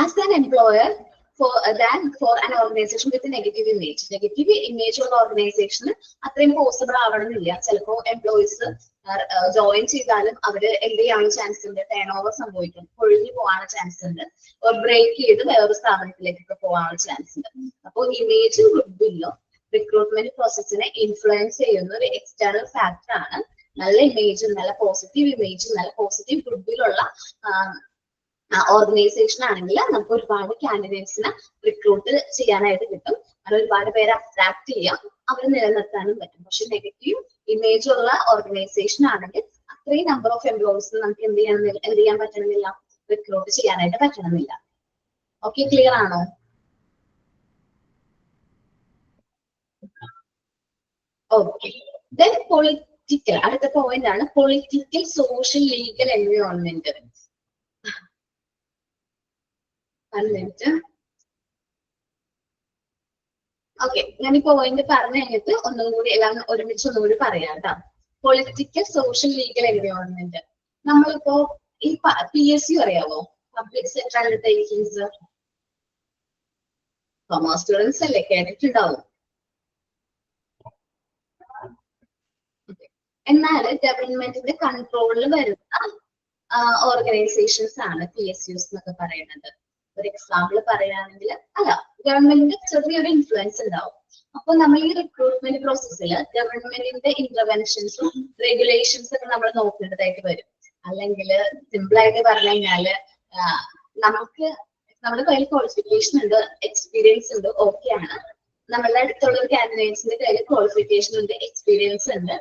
as an employer for an organization with a negative image. Negative image ഉള്ള ഓർഗനൈസേഷന് അത്രയും പോസിബിൾ ആവണമെന്നില്ല. ചിലപ്പോൾ എംപ്ലോയീസ് ജോയിൻ ചെയ്താലും അവര് എന്ത് ചെയ്യാനുള്ള ചാൻസ് ഉണ്ട്, ടേൺ ഓവർ സംഭവിക്കും, ഒഴിഞ്ഞു പോകാനുള്ള ചാൻസ് ഉണ്ട്, ബ്രേക്ക് ചെയ്ത് വേറൊരു സ്ഥാപനത്തിലേക്കൊക്കെ പോകാനുള്ള ചാൻസ് ഉണ്ട്. അപ്പോൾ ഇമേജും ഗുഡ് വില്ലും റിക്രൂട്ട്മെന്റ് പ്രോസസ്സിനെ ഇൻഫ്ലുവൻസ് ചെയ്യുന്ന ഒരു എക്സ്റ്റേണൽ ഫാക്ടർ ആണ്. നല്ല ഇമേജും നല്ല പോസിറ്റീവ് ഇമേജും നല്ല പോസിറ്റീവ് ഗുഡ് വില്ലുള്ള ഓർഗനൈസേഷൻ ആണെങ്കിൽ നമുക്ക് ഒരുപാട് കാൻഡിഡേറ്റ്സിനെ റിക്രൂട്ട് ചെയ്യാനായിട്ട് കിട്ടും. അത് ഒരുപാട് പേരെ അട്രാക്ട് ചെയ്യാം, അവർ നിലനിർത്താനും പറ്റും. പക്ഷെ നെഗറ്റീവ് ഇമേജ് ഉള്ള ഓർഗനൈസേഷൻ ആണെങ്കിൽ അത്രയും നമ്പർ ഓഫ് എംപ്ലോയീസിന് നമുക്ക് എന്ത് ചെയ്യാൻ പറ്റണമെന്നില്ല, റിക്രൂട്ട് ചെയ്യാനായിട്ട് പറ്റണമെന്നില്ല. ഓക്കെ, ക്ലിയർ ആണോ? Okay, then political. അടുത്ത പോയിന്റ് ആണ് political, social, legal environment. Okay, ഞാൻ ഈ പോയിന്റ് പറഞ്ഞു കഴിഞ്ഞിട്ട് ഒന്നും കൂടി എല്ലാം ഒരുമിച്ച് ഒന്നുകൂടി പറയാം കേട്ടോ. Political, social, legal environment. നമ്മളിപ്പോ ഈ PSU അറിയാവോ, public sector undertakings. Commerce students അല്ലേ, കേട്ടിട്ടുണ്ടാവും. എന്നാൽ ഗവൺമെന്റിന്റെ കൺട്രോളിൽ വരുന്ന ഓർഗനൈസേഷൻസ് ആണ് PSUs എന്നൊക്കെ പറയുന്നത്. ഒരു എക്സാമ്പിൾ പറയുകയാണെങ്കിൽ, അല്ല, ഗവൺമെന്റിന്റെ ചെറിയൊരു ഇൻഫ്ലുവൻസ് ഉണ്ടാവും. അപ്പൊ നമ്മൾ ഈ റിക്രൂട്ട്മെന്റ് പ്രോസസ്സിൽ ഗവൺമെന്റിന്റെ ഇന്റർവെൻഷൻസും റെഗുലേഷൻസ് ഒക്കെ നമ്മൾ നോക്കേണ്ടതായിട്ട് വരും. അല്ലെങ്കിൽ സിമ്പിൾ ആയിട്ട് പറഞ്ഞു കഴിഞ്ഞാല് നമുക്ക് നമ്മുടെ കയ്യിൽ ക്വാളിഫിക്കേഷൻ ഉണ്ട്, എക്സ്പീരിയൻസ് ഉണ്ട്, ഓക്കെ ആണ്. നമ്മളുടെ അടുത്തുള്ള ഒരു കാൻഡിഡേറ്റ്സിന്റെ കയ്യിൽ ക്വാളിഫിക്കേഷൻ ഉണ്ട്, എക്സ്പീരിയൻസ് ഉണ്ട്,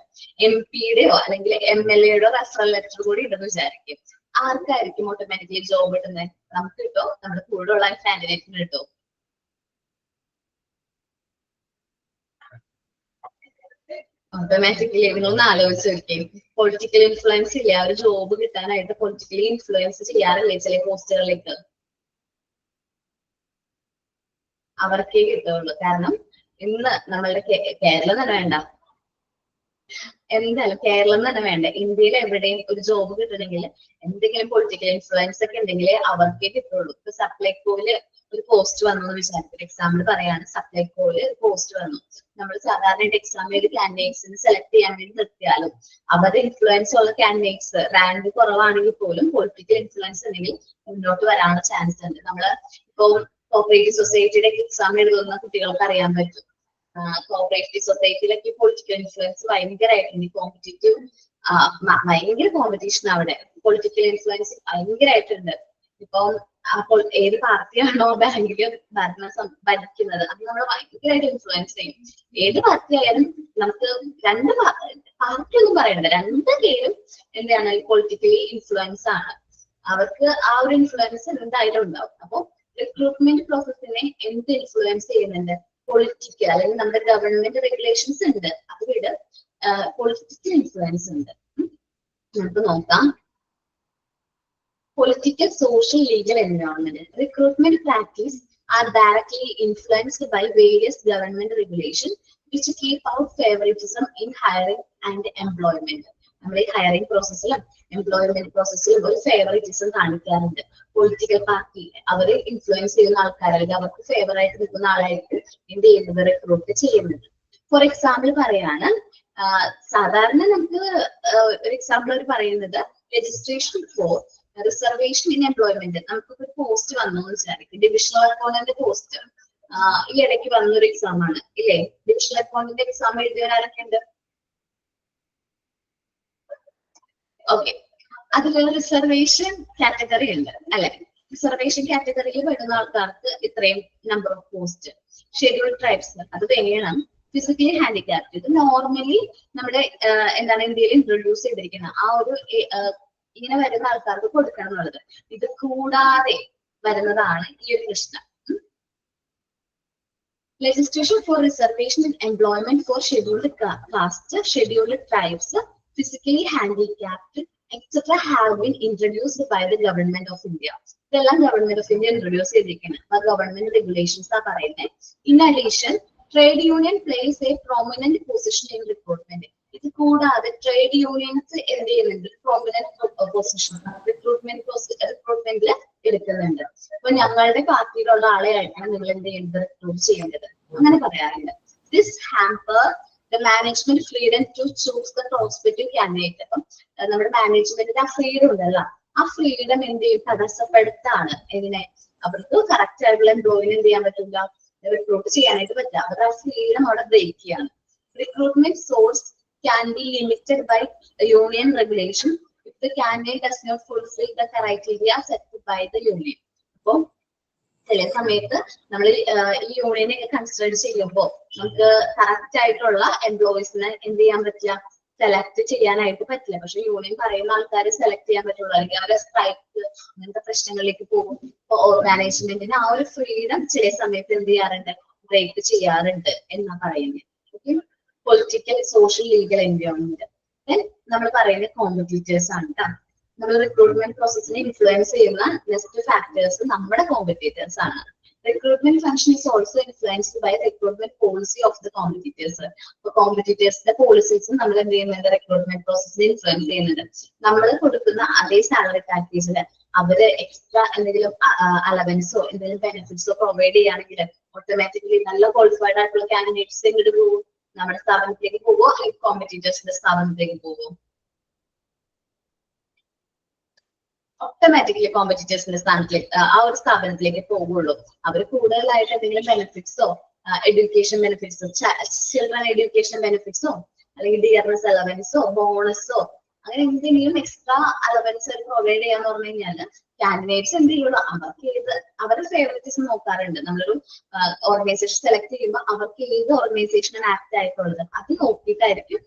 MP യുടെയോ അല്ലെങ്കിൽ MLA യുടെയോ റെഫറൽ ലെറ്റർ കൂടി ഉണ്ടെന്ന് വിചാരിക്കും. ആർക്കായിരിക്കും ഓട്ടോമാറ്റിക്കലി ജോബ് കിട്ടുന്നത്? നമുക്ക് കിട്ടോ, നമ്മുടെ കൂടെ ഉള്ള കാൻഡിഡേറ്റിന് കിട്ടോ? ഓട്ടോമാറ്റിക്കലി. നിങ്ങളൊന്ന് ആലോചിച്ച് നോക്കിയും, പൊളിറ്റിക്കൽ ഇൻഫ്ലുവൻസ് ഇല്ല, ഒരു ജോബ് കിട്ടാനായിട്ട് പൊളിറ്റിക്കലി ഇൻഫ്ലുവൻസ് ചെയ്യാറില്ലേ ചില പോസ്റ്റുകളിലേക്ക്? അവർക്കേ കിട്ടുള്ളൂ. കാരണം ഇന്ന് നമ്മളുടെ കേരളം തന്നെ വേണ്ട, എന്തായാലും കേരളം തന്നെ വേണ്ട, ഇന്ത്യയിൽ എവിടെയും ഒരു ജോബ് കിട്ടണമെങ്കിൽ എന്തെങ്കിലും പൊളിറ്റിക്കൽ ഇൻഫ്ലുവൻസ് ഒക്കെ ഉണ്ടെങ്കിൽ അവർക്കേ കിട്ടുള്ളൂ. ഇപ്പൊ സപ്ലൈകോയില് ഒരു പോസ്റ്റ് വന്നു എന്ന് വിചാരിക്കും, എക്സാമ്പിൾ പറയാണ്, സപ്ലൈകോയില് ഒരു പോസ്റ്റ് വന്നു. നമ്മൾ സാധാരണയായിട്ട് എക്സാമിൽ ഒരു കാൻഡിഡേറ്റ്സിന് സെലക്ട് ചെയ്യാൻ വേണ്ടി നിർത്തിയാലും അവരുടെ ഇൻഫ്ലുവൻസ് ഉള്ള കാൻഡിഡേറ്റ്സ് റാങ്ക് കുറവാണെങ്കിൽ പോലും പൊളിറ്റിക്കൽ ഇൻഫ്ലുവൻസ് ഉണ്ടെങ്കിൽ മുന്നോട്ട് വരാനുള്ള ചാൻസ് ഉണ്ട്. നമ്മള് ഇപ്പൊ കോപ്പറേറ്റീവ് സൊസൈറ്റിയുടെ എക്സാം എഴുതുന്ന കുട്ടികൾക്ക് അറിയാൻ പറ്റും. കോപ്പറേറ്റീവ് സൊസൈറ്റിയിലൊക്കെ പൊളിറ്റിക്കൽ ഇൻഫ്ലുവൻസ് ഭയങ്കരമായിട്ടുണ്ട്. കോമ്പറ്റീറ്റീവ് ഭയങ്കര കോമ്പറ്റീഷൻ അവിടെ, പൊളിറ്റിക്കൽ ഇൻഫ്ലുവൻസ് ഭയങ്കരമായിട്ടുണ്ട്. ഇപ്പം അപ്പോൾ ഏത് പാർട്ടിയാണോ ബാങ്കില് ഭരിക്കുന്നത് അത് നമ്മൾ ഭയങ്കരമായിട്ട് ഇൻഫ്ലുവൻസ് ചെയ്യും. ഏത് പാർട്ടി ആയാലും നമുക്ക് രണ്ട് പാർട്ടി ഒന്നും പറയണ്ട, രണ്ട് പേരും എന്താണ് പൊളിറ്റിക്കലി ഇൻഫ്ലുവൻസ് ആണ്. അവർക്ക് ആ ഒരു ഇൻഫ്ലുവൻസ് എന്തായാലും ഉണ്ടാവും. അപ്പൊ റിക്രൂട്ട്മെന്റ് പ്രോസസ്സിനെ എന്ത് ഇൻഫ്ലുവൻസ് ചെയ്യുന്നുണ്ട്? പൊളിറ്റിക്കൽ അല്ലെങ്കിൽ നമ്മുടെ ഗവൺമെന്റ് റെഗുലേഷൻസ് ഉണ്ട്, അതിലൂടെ പൊളിറ്റിക്കൽ ഇൻഫ്ലുവൻസ് ഉണ്ട്. നമുക്ക് നോക്കാം. Political, social, legal environment. Recruitment practice are directly influenced by various government regulations which keep out favoritism in hiring and employment. നമ്മുടെ ഹയറിംഗ് പ്രോസസ്സിലും എംപ്ലോയ്മെന്റ് പ്രോസസ്സിലും ഒരു ഫേവറിറ്റിസം കാണിക്കാറുണ്ട്. പൊളിറ്റിക്കൽ പാർട്ടി അവരെ ഇൻഫ്ലുവൻസ് ചെയ്യുന്ന ആൾക്കാരായിട്ട് അവർക്ക് ഫേവർ ആയിട്ട് നിൽക്കുന്ന ആളായിട്ട് എന്ത് ചെയ്യുന്നത്? റിക്രൂട്ട് ചെയ്യുന്നത്. ഫോർ എക്സാമ്പിൾ പറയാണ്, സാധാരണ നമുക്ക് ഒരു എക്സാമ്പിൾ അവർ പറയുന്നത് registration four reservation in employment. നമുക്കൊരു പോസ്റ്റ് വന്നു എന്ന് വിചാരിക്കും, ഡിവിഷണൽ അക്കൗണ്ടന്റ് പോസ്റ്റ്. ഈ ഇടയ്ക്ക് വന്നൊരു എക്സാം ആണ് ഇല്ലേ? ഡിവിഷണൽ അക്കൗണ്ടന്റ് എക്സാം എഴുതിയവരാരൊക്കെ ഉണ്ട്? ഓക്കെ, അതിൽ റിസർവേഷൻ കാറ്റഗറി ഉണ്ട് അല്ലെ? റിസർവേഷൻ കാറ്റഗറിയിൽ വരുന്ന ആൾക്കാർക്ക് ഇത്രയും number of post. Scheduled tribes അത് വേണം. ഫിസിക്കലി ഹാൻഡിക്യാപ്ഡ് ഇത് നോർമലി നമ്മുടെ എന്താണ് ഇന്ത്യയിൽ ഇൻട്രൊഡ്യൂസ് ചെയ്തിരിക്കുന്ന ആ ഒരു ഇങ്ങനെ വരുന്ന ആൾക്കാർക്ക് കൊടുക്കണം എന്നുള്ളത്. ഇത് കൂടാതെ വരുന്നതാണ് ഈ ഒരു പ്രശ്നം. Legislation four reservation in employment four scheduled caste, scheduled tribes, physically handicapped, etc. have been introduced by the government of India. ഇതെല്ലാം ഗവൺമെന്റ് ഓഫ് ഇന്ത്യ ഇൻട്രൊഡ്യൂസ് ചെയ്തിരിക്കുന്നത്. ആ ഗവൺമെന്റ് റെഗുലേഷൻസ് ആ പറയുന്നത്. In addition trade union place a prominent position in recruitment. ഇത് കൂടാതെ trade unions എന്ത് ചെയ്യുന്നുണ്ട്? Prominent position റിക്രൂട്ട്മെന്റിൽ എടുക്കുന്നുണ്ട്. അപ്പൊ ഞങ്ങളുടെ പാർട്ടിയിലുള്ള ആളെ ആയിട്ടാണ് നിങ്ങൾ എന്ത് ചെയ്യുന്നത്? റിക്രൂട്ട് ചെയ്യേണ്ടത്, അങ്ങനെ പറയാറുണ്ട്. This hamper the management freedom to choose the prospective candidate. അപ്പം നമ്മുടെ മാനേജ്മെന്റിന്റെ ആ ഫ്രീഡം ഉണ്ടല്ലോ, ആ ഫ്രീഡം എന്ത് ചെയ്യും? തടസ്സപ്പെടുത്താണ്. എങ്ങനെ? അവർക്ക് കറക്റ്റ് ആയിട്ടുള്ള എംപ്ലോയിനെ എന്ത് ചെയ്യാൻ പറ്റില്ല? റിക്രൂട്ട് ചെയ്യാനായിട്ട് പറ്റില്ല. അവരുടെ ആ ഫ്രീഡം അവിടെ ബ്രേക്ക് ചെയ്യാണ്. Recruitment source can be limited by union regulation if the candidate does not fulfill the criteria set by the union. അപ്പം ചില സമയത്ത് നമ്മൾ ഈ യൂണിയനെ കൺസിഡർ ചെയ്യുമ്പോൾ നമുക്ക് കറക്റ്റ് ആയിട്ടുള്ള എംപ്ലോയീസിനെ എന്ത് ചെയ്യാൻ പറ്റില്ല? സെലക്ട് ചെയ്യാനായിട്ട് പറ്റില്ല. പക്ഷെ യൂണിയൻ പറയുന്ന ആൾക്കാരെ സെലക്ട് ചെയ്യാൻ പറ്റുള്ളൂ, അല്ലെങ്കിൽ അവരെ സ്ട്രൈക്ക് അങ്ങനത്തെ പ്രശ്നങ്ങളിലേക്ക് പോകും. ഇപ്പൊ മാനേജ്മെന്റിന് ആ ഒരു ഫ്രീഡം ചില സമയത്ത് എന്ത് ചെയ്യാറുണ്ട്? ബ്രേക്ക് ചെയ്യാറുണ്ട് എന്നാ പറയുന്നത്. Okay, political, social, legal environment. നമ്മൾ പറയുന്നത് കോമ്പറ്റീറ്റേഴ്സ് ആണ് കേട്ടോ. നമ്മൾ റിക്രൂട്ട്മെന്റ് പ്രോസസ്സിനെ ഇൻഫ്ലുവൻസ് ചെയ്യുന്ന നെക്സ്റ്റ് ഫാക്ടേഴ്സ് നമ്മുടെ കോമ്പറ്റീറ്റേഴ്സ് ആണ്. Recruitment function is also influenced by recruitment policy of the competitors. അപ്പൊ കോമ്പറ്റീറ്റേഴ്സിന്റെ പോളിസീസും നമ്മൾ എന്ത് ചെയ്യുന്നുണ്ട്? റിക്രൂട്ട്മെന്റ് പ്രോസസ്സിനെ ഇൻഫ്ലുവൻസ് ചെയ്യുന്നുണ്ട്. നമ്മൾ കൊടുക്കുന്ന അതേ സാലറി പാക്കേജില് അവര് എക്സ്ട്രാ എന്തെങ്കിലും അലവൻസോ എന്തെങ്കിലും ബെനിഫിറ്റ്സോ പ്രൊവൈഡ് ചെയ്യുകയാണെങ്കിൽ ഓട്ടോമാറ്റിക്കലി നല്ല ക്വാളിഫൈഡ് ആയിട്ടുള്ള കാൻഡിഡേറ്റ്സ് എങ്ങോട്ട് പോകും? നമ്മുടെ സ്ഥാപനത്തിലേക്ക് പോകുമോ അല്ലെങ്കിൽ കോമ്പറ്റീറ്റേഴ്സിന്റെ സ്ഥാപനത്തിലേക്ക് പോകുമോ? ഓട്ടോമാറ്റിക്കലി കോമ്പറ്റീറ്റേഴ്സിന്റെ സ്ഥാനത്തിലേക്ക് ആ ഒരു സ്ഥാപനത്തിലേക്ക് പോകുള്ളൂ. അവർ കൂടുതലായിട്ട് എന്തെങ്കിലും ബെനിഫിറ്റ്സോ എഡ്യൂക്കേഷൻ ബെനിഫിറ്റ്സോ ചിൽഡ്രൻ എഡ്യൂക്കേഷൻ ബെനിഫിറ്റ്സോ അല്ലെങ്കിൽ ഡിയർനെസ് അലവൻസോ ബോണസോ അങ്ങനെ എന്തെങ്കിലും എക്സ്ട്രാ അലവൻസ് പ്രൊവൈഡ് ചെയ്യാന്ന് പറഞ്ഞു കഴിഞ്ഞാല് കാൻഡിഡേറ്റ്സ് എന്ത് ചെയ്യുള്ളൂ? അവർക്ക് ഏത് അവരുടെ ഫേവറിറ്റിസം നോക്കാറുണ്ട്. നമ്മളൊരു ഓർഗനൈസേഷൻ സെലക്ട് ചെയ്യുമ്പോൾ അവർക്ക് ഏത് ഓർഗനൈസേഷനാണ് ആപ്റ്റ് ആയിട്ടുള്ളത് അത് നോക്കിയിട്ടായിരിക്കും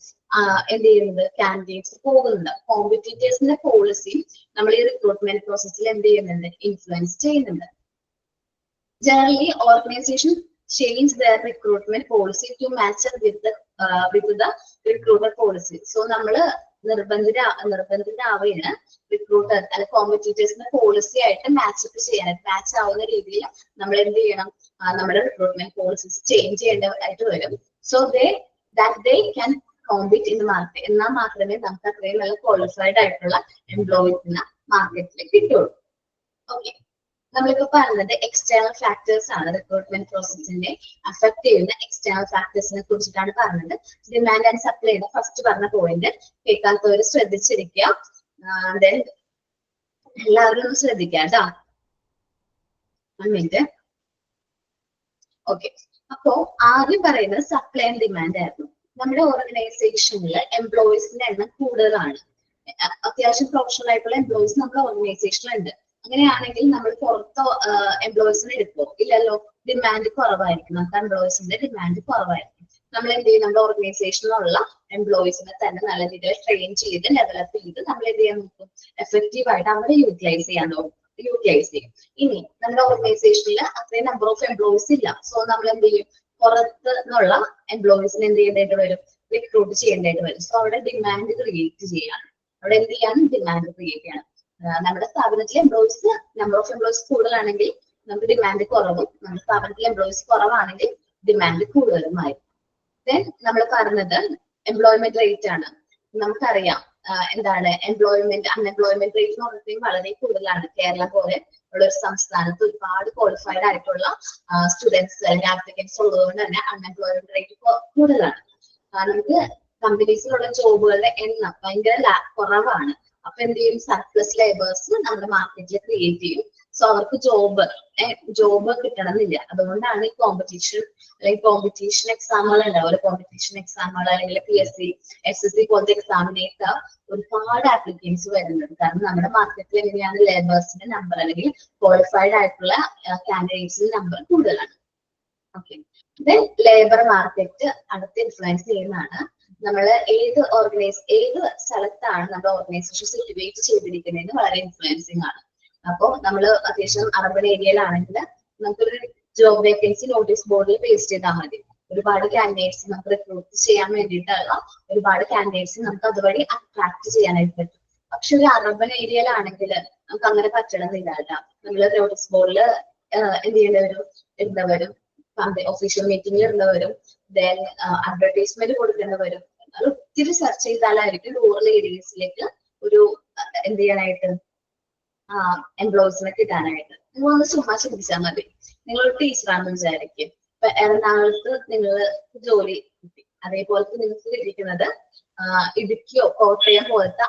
എന്ത് ചെയ്യുന്നത്? കാൻഡിഡേറ്റ്സ് പോകുന്നത്. കോമ്പറ്റീറ്റേഴ്സിന്റെ പോളിസി നമ്മൾ ഈ റിക്രൂട്ട്മെന്റ് പ്രോസസ്സിൽ എന്ത് ചെയ്യുന്നുണ്ട്? ഇൻഫ്ലുവൻസ് ചെയ്യുന്നുണ്ട്. Generally organisation change their recruitment policy to match with the recruiter policy. So നമ്മള് നിർബന്ധിതരാവുകയാണ് റിക്രൂട്ടർ അല്ലെ കോമ്പറ്റീറ്റേഴ്സിന്റെ പോളിസി ആയിട്ട് മാച്ച് ചെയ്യാനായിട്ട്. മാച്ച് ആവുന്ന രീതിയിൽ നമ്മൾ എന്ത് ചെയ്യണം? നമ്മുടെ റിക്രൂട്ട്മെന്റ് പോളിസീസ് ചേഞ്ച് ചെയ്യേണ്ടതായിട്ട് വരും. So they can compete in the market. എന്നാൽ മാത്രമേ നമുക്ക് അത്രയും നല്ല ക്വാളിഫൈഡ് ആയിട്ടുള്ള എംപ്ലോയീസിനെ മാർക്കറ്റിൽ കിട്ടുള്ളൂ. ഓക്കെ, നമ്മളിപ്പോ പറഞ്ഞത് എക്സ്റ്റേണൽ ഫാക്ടേഴ്സ് ആണ്. റിക്രൂട്ട്മെന്റ് പ്രോസസ്സിനെ അഫക്ട് ചെയ്യുന്ന എക്സ്റ്റേണൽ ഫാക്ടേഴ്സിനെ കുറിച്ചിട്ടാണ് പറഞ്ഞത്. ഡിമാൻഡ് ആൻഡ് സപ്ലൈയുടെ ഫസ്റ്റ് പറഞ്ഞ പോയിന്റ് കേൾക്കാത്തവർ ശ്രദ്ധിച്ചിരിക്കുക. ദെൻ എല്ലാവരും ഒന്ന് ശ്രദ്ധിക്കുക കേട്ടോ. 1 മിനിറ്റ്. ഓക്കെ, അപ്പോ ആദ്യം പറയുന്നത് സപ്ലൈ ആൻഡ് ഡിമാൻഡ് ആയിരുന്നു. നമ്മുടെ ഓർഗനൈസേഷനിൽ എംപ്ലോയീസിന്റെ എണ്ണം കൂടുതലാണ്. അത്യാവശ്യം പ്രൊഫഷണൽ ആയിട്ടുള്ള എംപ്ലോയീസ് നമ്മുടെ ഓർഗനൈസേഷനിലുണ്ട്. അങ്ങനെയാണെങ്കിൽ നമ്മൾ പുറത്ത് എംപ്ലോയീസിനെ എടുക്കുമോ? ഇല്ലല്ലോ. ഡിമാൻഡ് കുറവായിരിക്കും. നമുക്ക് എംപ്ലോയീസിന്റെ ഡിമാൻഡ് കുറവായിരിക്കും. നമ്മൾ എന്ത് ചെയ്യും? നമ്മുടെ ഓർഗനൈസേഷനിലുള്ള എംപ്ലോയീസിനെ തന്നെ നല്ല രീതിയിൽ ട്രെയിൻ ചെയ്ത് ഡെവലപ്പ് ചെയ്ത് നമ്മൾ എന്ത് ചെയ്യാൻ നോക്കും? എഫക്റ്റീവ് ആയിട്ട് അവരെ യൂട്ടിലൈസ് ചെയ്യും. ഇനി നമ്മുടെ ഓർഗനൈസേഷനിൽ അത്രയും നമ്പർ ഓഫ് എംപ്ലോയീസ് ഇല്ല. സോ നമ്മൾ എന്ത് ചെയ്യും? പുറത്ത് നിന്നുള്ള എംപ്ലോയീസിനെ എന്ത് ചെയ്യേണ്ടതായിട്ട് വരും? റിക്രൂട്ട് ചെയ്യേണ്ടതായിട്ട് വരും. സോ അവിടെ ഡിമാൻഡ് ക്രിയേറ്റ് ചെയ്യാണ്. അവിടെ എന്ത് ചെയ്യാണ്? ഡിമാൻഡ് ക്രിയേറ്റ് ചെയ്യണം. നമ്മുടെ സ്ഥാപനത്തിലെ എംപ്ലോയീസ് നമ്പർ ഓഫ് എംപ്ലോയീസ് കൂടുതലാണെങ്കിൽ നമുക്ക് ഡിമാൻഡ് കുറവും, നമ്മുടെ സ്ഥാപനത്തിലെ എംപ്ലോയീസ് കുറവാണെങ്കിൽ ഡിമാൻഡ് കൂടുതലുമായി. ദെൻ നമ്മൾ പറഞ്ഞത് എംപ്ലോയ്മെന്റ് റേറ്റ് ആണ്. നമുക്കറിയാം എന്താണ് അൺഎംപ്ലോയ്മെന്റ് റേറ്റ് എന്ന് പറഞ്ഞാൽ വളരെ കൂടുതലാണ്. കേരളം പോലെ ഉള്ള ഒരു സംസ്ഥാനത്ത് ഒരുപാട് ക്വാളിഫൈഡ് ആയിട്ടുള്ള സ്റ്റുഡൻസ് അല്ലെങ്കിൽ ആപ്ലിക്കൻസ് ഉള്ളതുകൊണ്ട് തന്നെ അൺഎംപ്ലോയ്മെന്റ് റേറ്റ് കൂടുതലാണ്. നമുക്ക് കമ്പനീസിലുള്ള ജോബുകളുടെ എണ്ണം ഭയങ്കര കുറവാണ്. അപ്പൊ എന്ത് ചെയ്യും? സർപ്ലസ് ലേബേഴ്സ് നമ്മുടെ മാർക്കറ്റിൽ ക്രിയേറ്റ് ചെയ്യും. സോ അവർക്ക് ജോബ് കിട്ടണമെന്നില്ല. അതുകൊണ്ടാണ് ഈ കോമ്പറ്റീഷൻ എക്സാമുകൾ ഉണ്ടാവും. കോമ്പറ്റീഷൻ എക്സാമുകൾ അല്ലെങ്കിൽ PSC, SSC പോലത്തെ എക്സാമിനേക്ക് ഒരുപാട് ആപ്ലിക്കൻസ് വരുന്നത്. കാരണം നമ്മുടെ മാർക്കറ്റിൽ എങ്ങനെയാണ് ലേബേഴ്സിന്റെ നമ്പർ അല്ലെങ്കിൽ ക്വാളിഫൈഡ് ആയിട്ടുള്ള കാൻഡിഡേറ്റ്സിന്റെ നമ്പർ കൂടുതലാണ്. ഓക്കെ, ദെൻ ലേബർ മാർക്കറ്റ് അടുത്ത് ഇൻഫ്ലുവൻസ് ചെയ്യുന്നതാണ്. നമ്മൾ ഏത് സ്ഥലത്താണ് നമ്മുടെ ഓർഗനൈസേഷൻ സിറ്റുവേറ്റ് ചെയ്തിരിക്കുന്നതെന്ന് വളരെ ഇൻഫ്ലുവൻസിങ് ആണ്. അപ്പോൾ നമ്മൾ അത്യാവശ്യം അർബൻ ഏരിയയിലാണെങ്കിൽ നമുക്കൊരു ജോബ് വേക്കൻസി നോട്ടീസ് ബോർഡിൽ പേസ്റ്റ് ചെയ്താൽ മതി. ഒരുപാട് കാൻഡിഡേറ്റ്സ് നമുക്ക് റിക്രൂട്ട് ചെയ്യാൻ വേണ്ടിയിട്ടുള്ള ഒരുപാട് കാൻഡിഡേറ്റ്സ് നമുക്ക് അതുവഴി അട്രാക്ട് ചെയ്യാനായിട്ട് പറ്റും. പക്ഷെ ഒരു അർബൻ ഏരിയയിലാണെങ്കിൽ നമുക്ക് അങ്ങനെ പറ്റണമെന്നില്ല കേട്ടോ. നമ്മൾ നോട്ടീസ് ബോർഡിൽ എന്ത് ചെയ്യേണ്ടവരും ഒഫീഷ്യൽ മീറ്റിംഗിൽ ഇരുന്നവരും ദെൻ അഡ്വർടൈസ്മെന്റ് കൊടുക്കേണ്ടവരും അത് ഒത്തിരി സെർച്ച് ചെയ്താലായിരിക്കും റൂറൽ ഏരിയസിലേക്ക് ഒരു എന്ത് ചെയ്യാനായിട്ട് എംപ്ലോയീസിനെ കിട്ടാനായിട്ട്. നിങ്ങളൊന്ന് ചുമ്മാ ചിന്തിച്ചാൽ മതി. നിങ്ങളൊരു ടീച്ചറാണെന്ന് വിചാരിക്കും. ഇപ്പൊ എറണാകുളത്ത് നിങ്ങൾ ജോലി കിട്ടി, അതേപോലത്തെ നിങ്ങൾക്ക് കിട്ടിയിരിക്കുന്നത് ഇടുക്കിയോ കോട്ടയം പോലത്തെ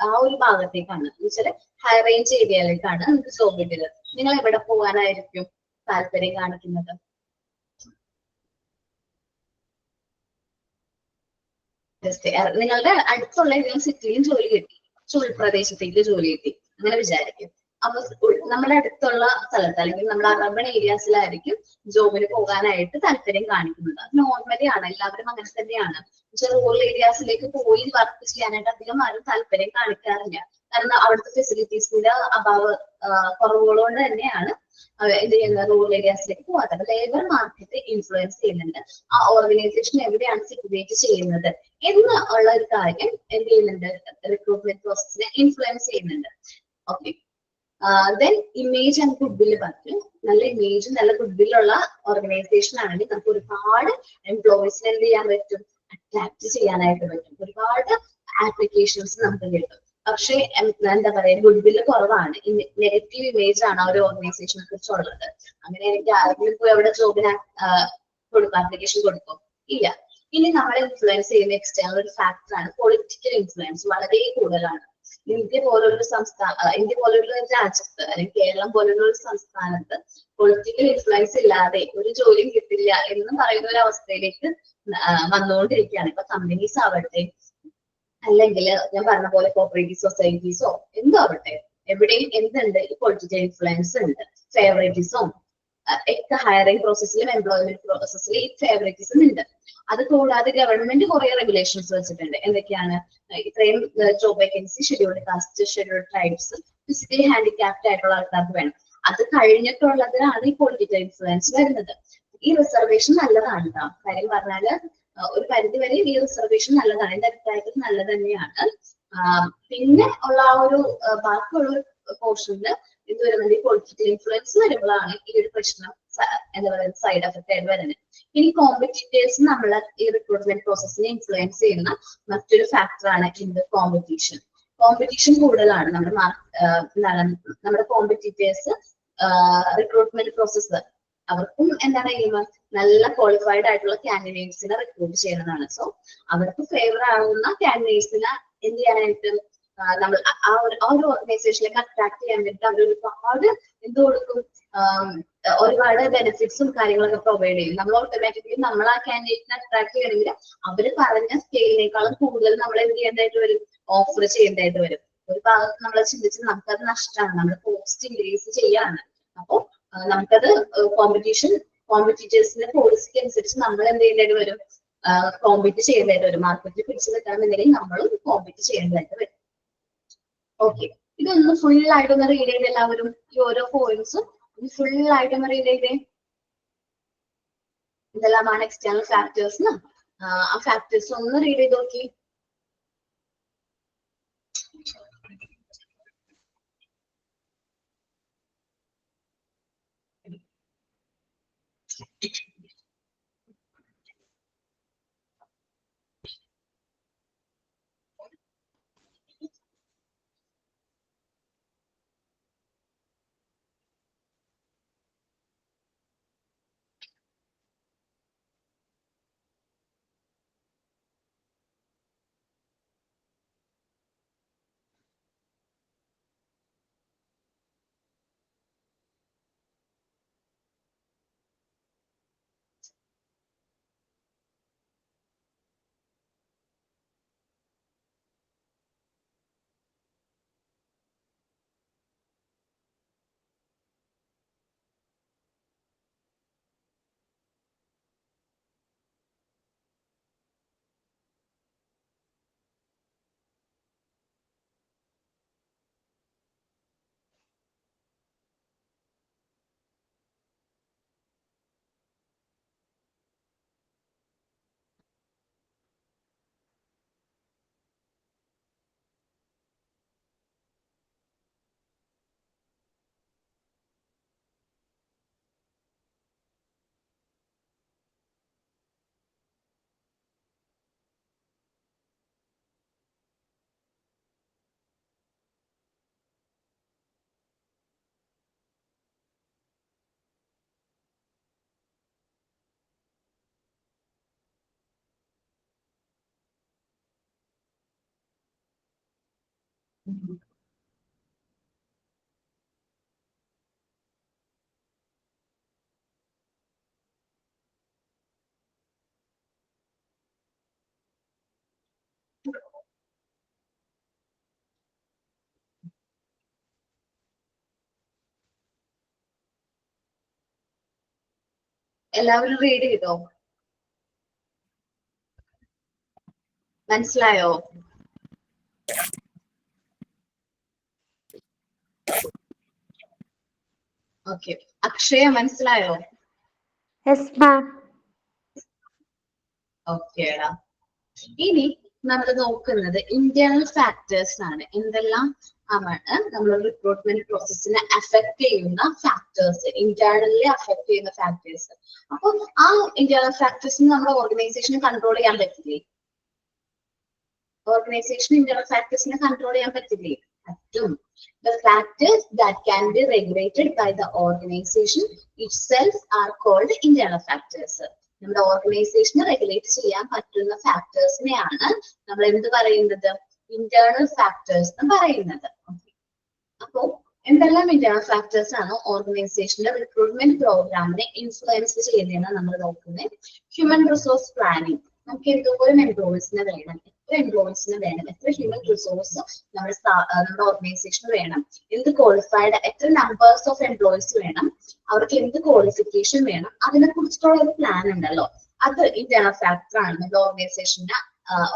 ആ ഒരു ഭാഗത്തേക്കാണ്. എന്നുവെച്ചാൽ ഹൈ റേഞ്ച് ഏരിയയിലേക്കാണ് നിങ്ങൾക്ക് ജോബ് കിട്ടിയത്. നിങ്ങൾ എവിടെ പോകാനായിരിക്കും താല്പര്യം കാണിക്കുന്നത്? നിങ്ങളുടെ അടുത്തുള്ള ഏതെങ്കിലും സിറ്റിയിലും ജോലി കിട്ടി, ഉൾപ്രദേശത്തേക്ക് ജോലി കിട്ടി, അങ്ങനെ വിചാരിക്കും. അപ്പൊ നമ്മുടെ അടുത്തുള്ള സ്ഥലത്ത് അല്ലെങ്കിൽ നമ്മുടെ അർബൻ ഏരിയാസിലായിരിക്കും ജോബിന് പോകാനായിട്ട് താല്പര്യം കാണിക്കുന്നത്. അത് നോർമലി ആണ്, എല്ലാവരും അങ്ങനെ തന്നെയാണ്. പക്ഷെ റൂറൽ ഏരിയാസിലേക്ക് പോയി വർക്ക് ചെയ്യാനായിട്ട് അധികം ആരും താല്പര്യം കാണിക്കാറില്ല. കാരണം അവിടുത്തെ ഫെസിലിറ്റീസിന്റെ കുറവുകൾ കൊണ്ട് തന്നെയാണ് എന്ത് ചെയ്യുന്നത്? റൂറൽ ഏരിയാസിലേക്ക് പോകാത്തത്. ലേബർ മാർക്കറ്റ് ഇൻഫ്ലുവൻസ് ചെയ്യുന്നുണ്ട്. ആ ഓർഗനൈസേഷൻ എവിടെയാണ് സിറ്റുവേറ്റ് ചെയ്യുന്നത് എന്ന് ഉള്ള ഒരു കാര്യം എന്ത് ചെയ്യുന്നുണ്ട്? റിക്രൂട്ട്മെന്റ് പ്രോസസ്സിനെ ഇൻഫ്ലുവൻസ് ചെയ്യുന്നുണ്ട്. Okay, then image and good വില്ല് പറഞ്ഞു. നല്ല ഇമേജ് നല്ല ഗുഡ് വില്ലുള്ള ഓർഗനൈസേഷൻ ആണെങ്കിൽ നമുക്ക് ഒരുപാട് എംപ്ലോയീസിനെ എന്ത് ചെയ്യാൻ പറ്റും? അട്രാക്ട് ചെയ്യാനായിട്ട് പറ്റും. ഒരുപാട് ആപ്ലിക്കേഷൻസ് നമുക്ക് കിട്ടും. പക്ഷെ എന്താ പറയാ, ഗുഡ് വില്ല് കുറവാണ്. നെഗറ്റീവ് ഇമേജ് ആണ് ആ ഒരു ഓർഗനൈസേഷനെ കുറിച്ചുള്ളത്. അങ്ങനെ എനിക്ക് ആരെങ്കിലും പോയി അവിടെ ജോബിന് ആപ്ലിക്കേഷൻ കൊടുക്കും? ഇല്ല. ഇനി നമ്മളെ ഇൻഫ്ലുവൻസ് ചെയ്യുന്ന എക്സ്റ്റേണൽ ഒരു ഫാക്ടറാണ് പൊളിറ്റിക്കൽ ഇൻഫ്ലുവൻസ്. വളരെ കൂടുതലാണ്. ഇന്ത്യ പോലുള്ള രാജ്യത്ത് അല്ലെങ്കിൽ കേരളം പോലുള്ള ഒരു സംസ്ഥാനത്ത് പൊളിറ്റിക്കൽ ഇൻഫ്ലുവൻസ് ഇല്ലാതെ ഒരു ജോലിയും കിട്ടില്ല എന്ന് പറയുന്ന ഒരു അവസ്ഥയിലേക്ക് വന്നുകൊണ്ടിരിക്കുകയാണ്. ഇപ്പൊ കമ്പനീസ് ആവട്ടെ അല്ലെങ്കിൽ ഞാൻ പറഞ്ഞ പോലെ കോപ്പറേറ്റീവ് സൊസൈറ്റീസോ എന്തോ ആവട്ടെ, എവിടെയും എന്തുണ്ട്? ഈ പൊളിറ്റിക്കൽ ഇൻഫ്ലുവൻസ് ഉണ്ട്. ഫേവറേറ്റിസം ഒക്കെ ഹയറിംഗ് പ്രോസസ്സിലും എംപ്ലോയ്മെന്റ് പ്രോസസ്സിലും ഈ ഫേവറേറ്റിസം ഉണ്ട്. അത് കൂടാതെ ഗവൺമെന്റ് കുറെ റെഗുലേഷൻസ് വെച്ചിട്ടുണ്ട്. എന്തൊക്കെയാണ്? ഇത്രയും job vacancy scheduled caste, scheduled tribes, physically handicapped ആയിട്ടുള്ള ആൾക്കാർക്ക് വേണം. അത് കഴിഞ്ഞിട്ടുള്ളതിനാണ് ഈ പൊളിറ്റിക്കൽ ഇൻഫ്ലുവൻസ് വരുന്നത്. ഈ റിസർവേഷൻ നല്ലതാണ് കേട്ടോ. കാര്യം പറഞ്ഞാല് ഒരു പരിധി വരെ ഈ റിസർവേഷൻ നല്ലതാണ്. എന്റെ അഭിപ്രായത്തിൽ നല്ലത് തന്നെയാണ്. പിന്നെ ഉള്ള ആ ഒരു ബാക്കിയുള്ള പോർഷനിൽ ഇത് വരുന്നത് പൊളിറ്റിക്കൽ ഇൻഫ്ലുവൻസ് വരുമ്പോഴാണ് ഈ ഒരു പ്രശ്നം എന്താ പറയുക സൈഡ് എഫക്റ്റ് ആയിട്ട് വരുന്നത്. ഇനി കോമ്പറ്റീറ്റേഴ്സ് നമ്മളെ ഈ റിക്രൂട്ട്മെന്റ് പ്രോസസ്സിനെ ഇൻഫ്ലുവൻസ് ചെയ്യുന്ന മറ്റൊരു ഫാക്ടറാണ് എന്ത് കോമ്പറ്റീഷൻ. കോമ്പറ്റീഷൻ കൂടുതലാണ് നമ്മുടെ കോമ്പറ്റീറ്റേഴ്സ് റിക്രൂട്ട്മെന്റ് പ്രോസസ്സ് അവർക്കും എന്താണ് ചെയ്യുന്നത്, നല്ല ക്വാളിഫൈഡ് ആയിട്ടുള്ള കാൻഡിഡേറ്റ്സിനെ റിക്രൂട്ട് ചെയ്യുന്നതാണ്. സോ അവർക്ക് ഫേവർ ആവുന്ന കാൻഡിഡേറ്റ്സിനെ എന്ത് ചെയ്യാനായിട്ട് നമ്മൾ ആ ഒരു ഓർഗനൈസേഷനിലേക്ക് അട്രാക്ട് ചെയ്യാൻ വേണ്ടിയിട്ട് അവർ ഒരുപാട് എന്ത് കൊടുക്കും, ഒരുപാട് ബെനിഫിറ്റ്സും കാര്യങ്ങളൊക്കെ പ്രൊവൈഡ് ചെയ്യും. നമ്മൾ ഓട്ടോമാറ്റിക്കലി നമ്മൾ ആ കാൻഡിഡേറ്റിനെ അട്രാക്ട് ചെയ്യണമെങ്കിൽ അവർ പറഞ്ഞ സ്കെയിലിനേക്കാളും കൂടുതൽ നമ്മൾ എന്ത് ചെയ്യേണ്ടതായിട്ട് വരും, ഓഫർ ചെയ്യേണ്ടതായിട്ട് വരും. ഒരു ഭാഗത്ത് നമ്മൾ ചിന്തിച്ച് നമുക്കത് നഷ്ടമാണ്, നമ്മുടെ കോസ്റ്റ് ഇൻക്രീസ് ചെയ്യാണ്. അപ്പോൾ നമുക്കത് കോമ്പറ്റീറ്റേഴ്സിന്റെ പോളിസിക്ക് അനുസരിച്ച് നമ്മൾ എന്ത് ചെയ്യേണ്ടതായിട്ട് വരും, കോമ്പീറ്റ് ചെയ്യേണ്ടതായിട്ട് വരും. മാർക്കറ്റിൽ പിടിച്ചു നിൽക്കണമെന്നുണ്ടെങ്കിൽ നമ്മളും കോമ്പീറ്റ് ചെയ്യേണ്ടതായിട്ട് വരും. ഓക്കെ, ഇതൊന്ന് ഫുൾ ആയിട്ടൊന്ന് റീഡ് ചെയ്ത് എല്ലാവരും ഈ ഓരോ പോയിന്റ്സും ഫുൾ ആയിട്ടൊന്ന് റീഡ് ചെയ്തേ. ഇതെല്ലാമാണ് എക്സ്റ്റേണൽ ഫാക്ടേഴ്സ്. ആ ഫാക്ടേഴ്സ് ഒന്ന് റീഡ് ചെയ്ത് നോക്കി. എല്ലാവരും റീഡ് ചെയ്തോ? മനസ്സിലായോ? ഓക്കെ, അക്ഷയ മനസ്സിലായോ? ഓക്കേടാ. ഇനി നമ്മൾ നോക്കുന്നത് ഇന്റേണൽ ഫാക്ടേഴ്സ് ആണ്. എന്തെല്ലാം ആണ് നമ്മൾ റിക്രൂട്ട്മെന്റ് പ്രോസസ്സിനെ അഫക്ട് ചെയ്യുന്ന ഫാക്ടേഴ്സ്, ഇന്റേണലി അഫക്ട് ചെയ്യുന്ന ഫാക്ടേഴ്സ്. അപ്പൊ ആ ഇന്റേണൽ ഫാക്ടേഴ്സിന് നമ്മുടെ ഓർഗനൈസേഷന് കൺട്രോൾ ചെയ്യാൻ പറ്റില്ലേ? ഓർഗനൈസേഷൻ ഇന്റേണൽ ഫാക്ടേഴ്സിനെ കൺട്രോൾ ചെയ്യാൻ പറ്റില്ലേ? പറ്റും. The factors that can be regulated by the organization itself are called internal factors. നമ്മുടെ ഓർഗനൈസേഷനെ റെഗുലേറ്റ് ചെയ്യാൻ പറ്റുന്ന ഫാക്ടേഴ്സിനെയാണ് നമ്മൾ എന്ത് പറയുന്നത്, ഇന്റേണൽ ഫാക്ടേഴ്സ് എന്ന് പറയുന്നത്. അപ്പോ എന്തെല്ലാം ഇന്റേണൽ ഫാക്ടേഴ്സ് ആണ് ഓർഗനൈസേഷന്റെ റിക്രൂട്ട്മെന്റ് പ്രോഗ്രാമിനെ ഇൻഫ്ലുവൻസ് ചെയ്യുന്നതെന്ന് നമ്മൾ നോക്കുന്നത്. ഹ്യൂമൻ റിസോഴ്സ് പ്ലാനിങ്, നമുക്ക് എന്തോരം എംപ്ലോയീസിനെ വേണം, എത്ര എംപ്ലോയീസിന് വേണം, എത്ര ഹ്യൂമൻ റിസോഴ്സ് നമ്മുടെ ഓർഗനൈസേഷന് വേണം, എന്ത് ക്വാളിഫൈഡ്, എത്ര നമ്പേഴ്സ് ഓഫ് എംപ്ലോയീസ് വേണം, അവർക്ക് എന്ത് ക്വാളിഫിക്കേഷൻ വേണം, അതിനെ കുറിച്ചിട്ടുള്ള ഒരു പ്ലാൻ ഉണ്ടല്ലോ. അത് ഇന്റേണൽ ഫാക്ടർ ആണ്. നമ്മുടെ